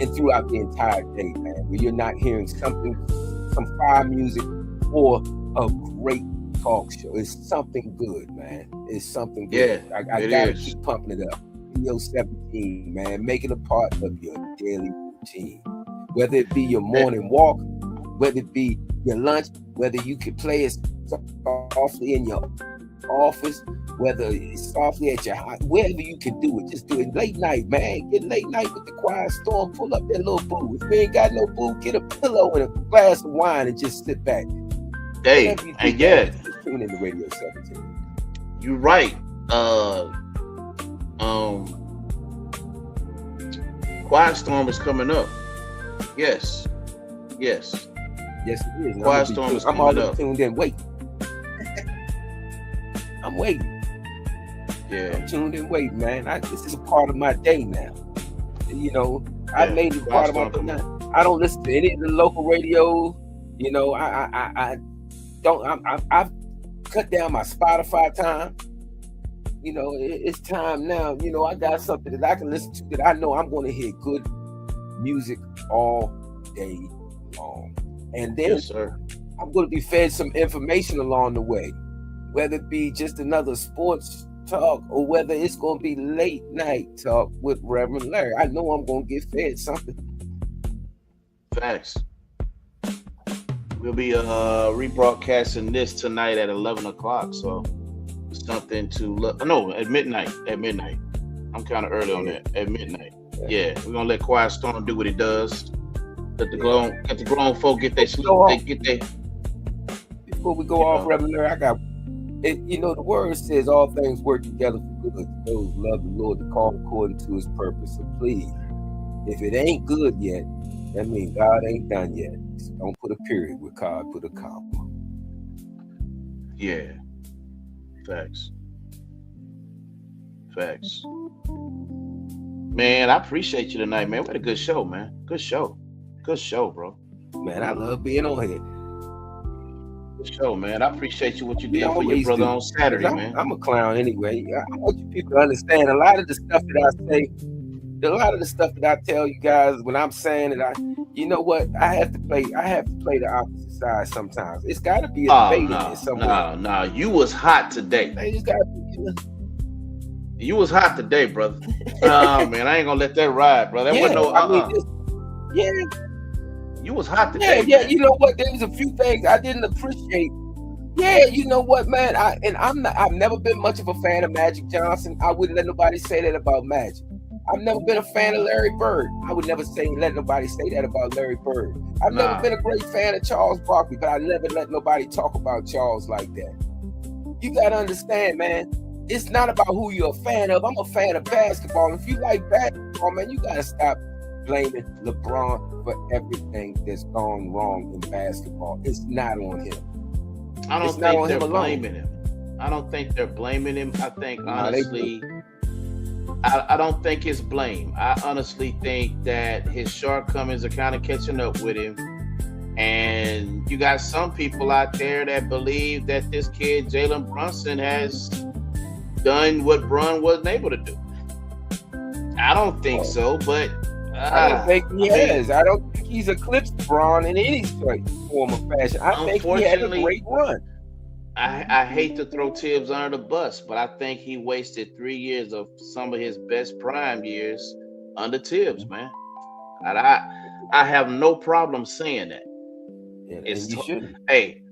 and throughout the entire day, man, where you're not hearing some fire music or a great talk show. It's something good, man. It's something good. Yeah, I it gotta is. keep pumping it up. Radio 17, man. Make it a part of your daily routine. Whether it be your morning walk, whether it be your lunch, whether you can play it softly in your office, whether it's softly at your house, wherever you can do it, just do it. Late night, man. Get late night with the Quiet Storm. Pull up that little boo. If you ain't got no boo, get a pillow and a glass of wine and just sit back. Hey, Whatever you do, and yeah, man, just tune in to Radio 17. you're right. Quiet Storm is coming up. Yes. Yes. Yes, it is. Quiet Storm is I'm coming already up. tuned in. Wait. I'm waiting. Yeah. I'm tuned in waiting, man. This is a part of my day now. I Yeah. made it Quiet part of my Storm day coming now. I don't listen to any of the local radio. I've cut down my Spotify time. It's time now. I got something that I can listen to that I know I'm going to hear good music all day long. And then Yes, sir. I'm going to be fed some information along the way, whether it be just another sports talk or whether it's going to be late night talk with Reverend Larry. I know I'm going to get fed something. Facts. We'll be rebroadcasting this tonight at 11 o'clock. So something to look. No, at midnight. At midnight. I'm kind of early on that. At midnight. Yeah, we're gonna let Quiet Storm do what it does. Let the grown folk get their sleep. Before we go off, Reverend Larry, I got it. You know, the word says all things work together for good to those who love the Lord, to call according to His purpose. So please, if it ain't good yet, that means God ain't done yet. So don't put a period with God, put a comma. Yeah. Facts. Man, I appreciate you tonight, man. We had a good show, man. Good show, bro. Man, I love being on here. Good show, man. I appreciate you what you did for your brother on Saturday, man. I'm a clown anyway. I want you people to understand a lot of the stuff that I say, a lot of the stuff that I tell you guys when I'm saying it, you know what? I have to play the opposite side sometimes. It's got to be a debate in it somewhere. No. You was hot today. It's got to be. You was hot today, brother. Man, I ain't gonna let that ride, brother. That wasn't no. You was hot today. Yeah. You know what? There was a few things I didn't appreciate. Yeah, you know what, man? I've never been much of a fan of Magic Johnson. I wouldn't let nobody say that about Magic. I've never been a fan of Larry Bird. I would never let nobody say that about Larry Bird. I've never been a great fan of Charles Barkley, but I never let nobody talk about Charles like that. You gotta understand, man. It's not about who you're a fan of. I'm a fan of basketball. If you like basketball, man, you gotta stop blaming LeBron for everything that's gone wrong in basketball. It's not on him. I don't think they're blaming him. I don't think they're blaming him. I think honestly, I don't think it's blame. I honestly think that his shortcomings are kind of catching up with him. And you got some people out there that believe that this kid, Jalen Brunson, has done what Bron wasn't able to do. I don't think so, but I don't think he has. I don't think he's eclipsed Bron in any form of fashion. I think he had a great run. I hate to throw Tibbs under the bus, but I think he wasted 3 years of some of his best prime years under Tibbs, man. And I have no problem saying that. Hey,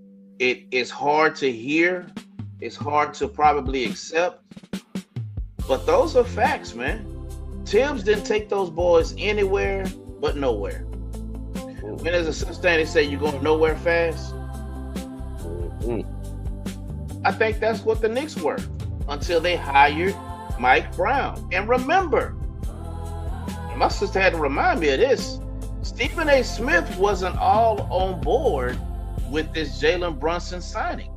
it's hard to hear. It's hard to probably accept, but those are facts, man. Tibbs didn't take those boys anywhere but nowhere. When there's a such thing, they say you're going nowhere fast. I think that's what the Knicks were until they hired Mike Brown. And remember, my sister had to remind me of this. Stephen A. Smith wasn't all on board with this Jalen Brunson signing.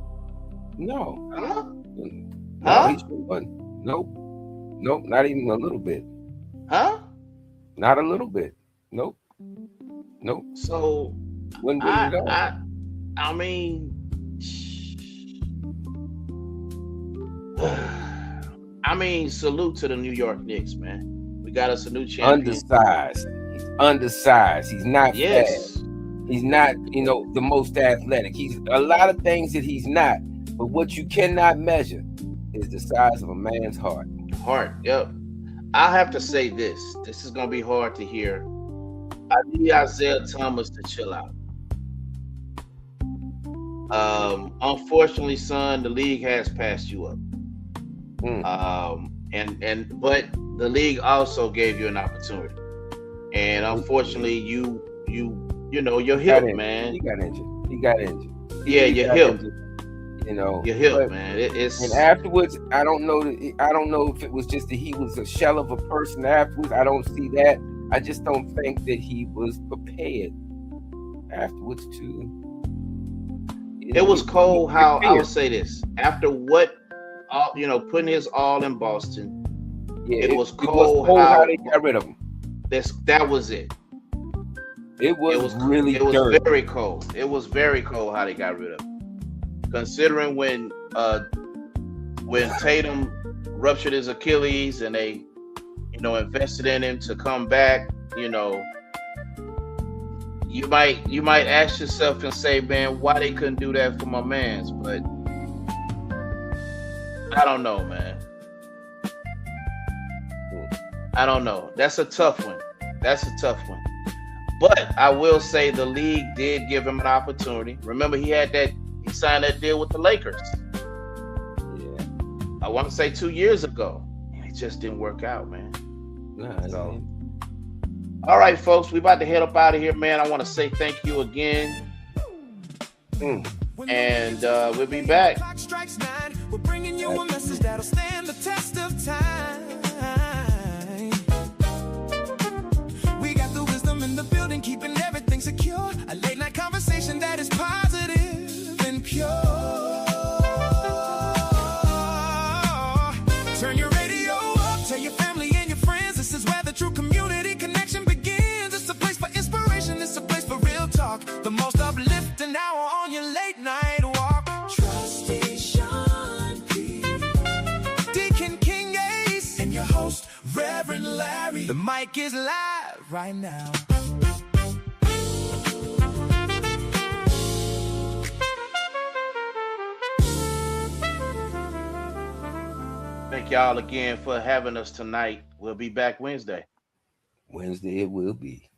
No. Huh? Nope, not even a little bit. Huh? Not a little bit. Nope. So I mean, salute to the New York Knicks, man. We got us a new champion. Undersized. He's not fast. He's not, the most athletic. He's a lot of things that he's not. But what you cannot measure is the size of a man's heart. Yep. I have to say this. This is going to be hard to hear. I need Isaiah Thomas to chill out. Unfortunately, son, the league has passed you up. But the league also gave you an opportunity. And unfortunately, your hip, man. He got injured. Yeah, your hip. Your hip, man. And afterwards, I don't know if it was just that he was a shell of a person afterwards. I don't see that. I just don't think that he was prepared afterwards to. It was cold how I would say this. After what, putting his all in Boston, it was cold how they got rid of him. That was it. It was very cold. It was very cold how they got rid of him. Considering when Tatum ruptured his Achilles and they, invested in him to come back, you might ask yourself and say, man, why they couldn't do that for my mans? But I don't know, man. I don't know. That's a tough one. That's a tough one. But I will say the league did give him an opportunity. Remember, he signed that deal with the Lakers. Yeah. I want to say 2 years ago. And it just didn't work out, man. Nah, So, all right, folks, we about to head up out of here, man. I want to say thank you again. And we'll be back. We're bringing you a message that'll stand the test of time. We got the wisdom in the building, keeping everything secure. A late night conversation that is positive and pure. Turn your radio up, tell your family and your friends. This is where the true community connection begins. It's a place for inspiration, it's a place for real talk. The most uplifting hour on your late night walk. Trusty Sean P, Deacon King Ace, and your host, Reverend Larry. The mic is live right now. Thank y'all again for having us tonight. We'll be back Wednesday. Wednesday it will be.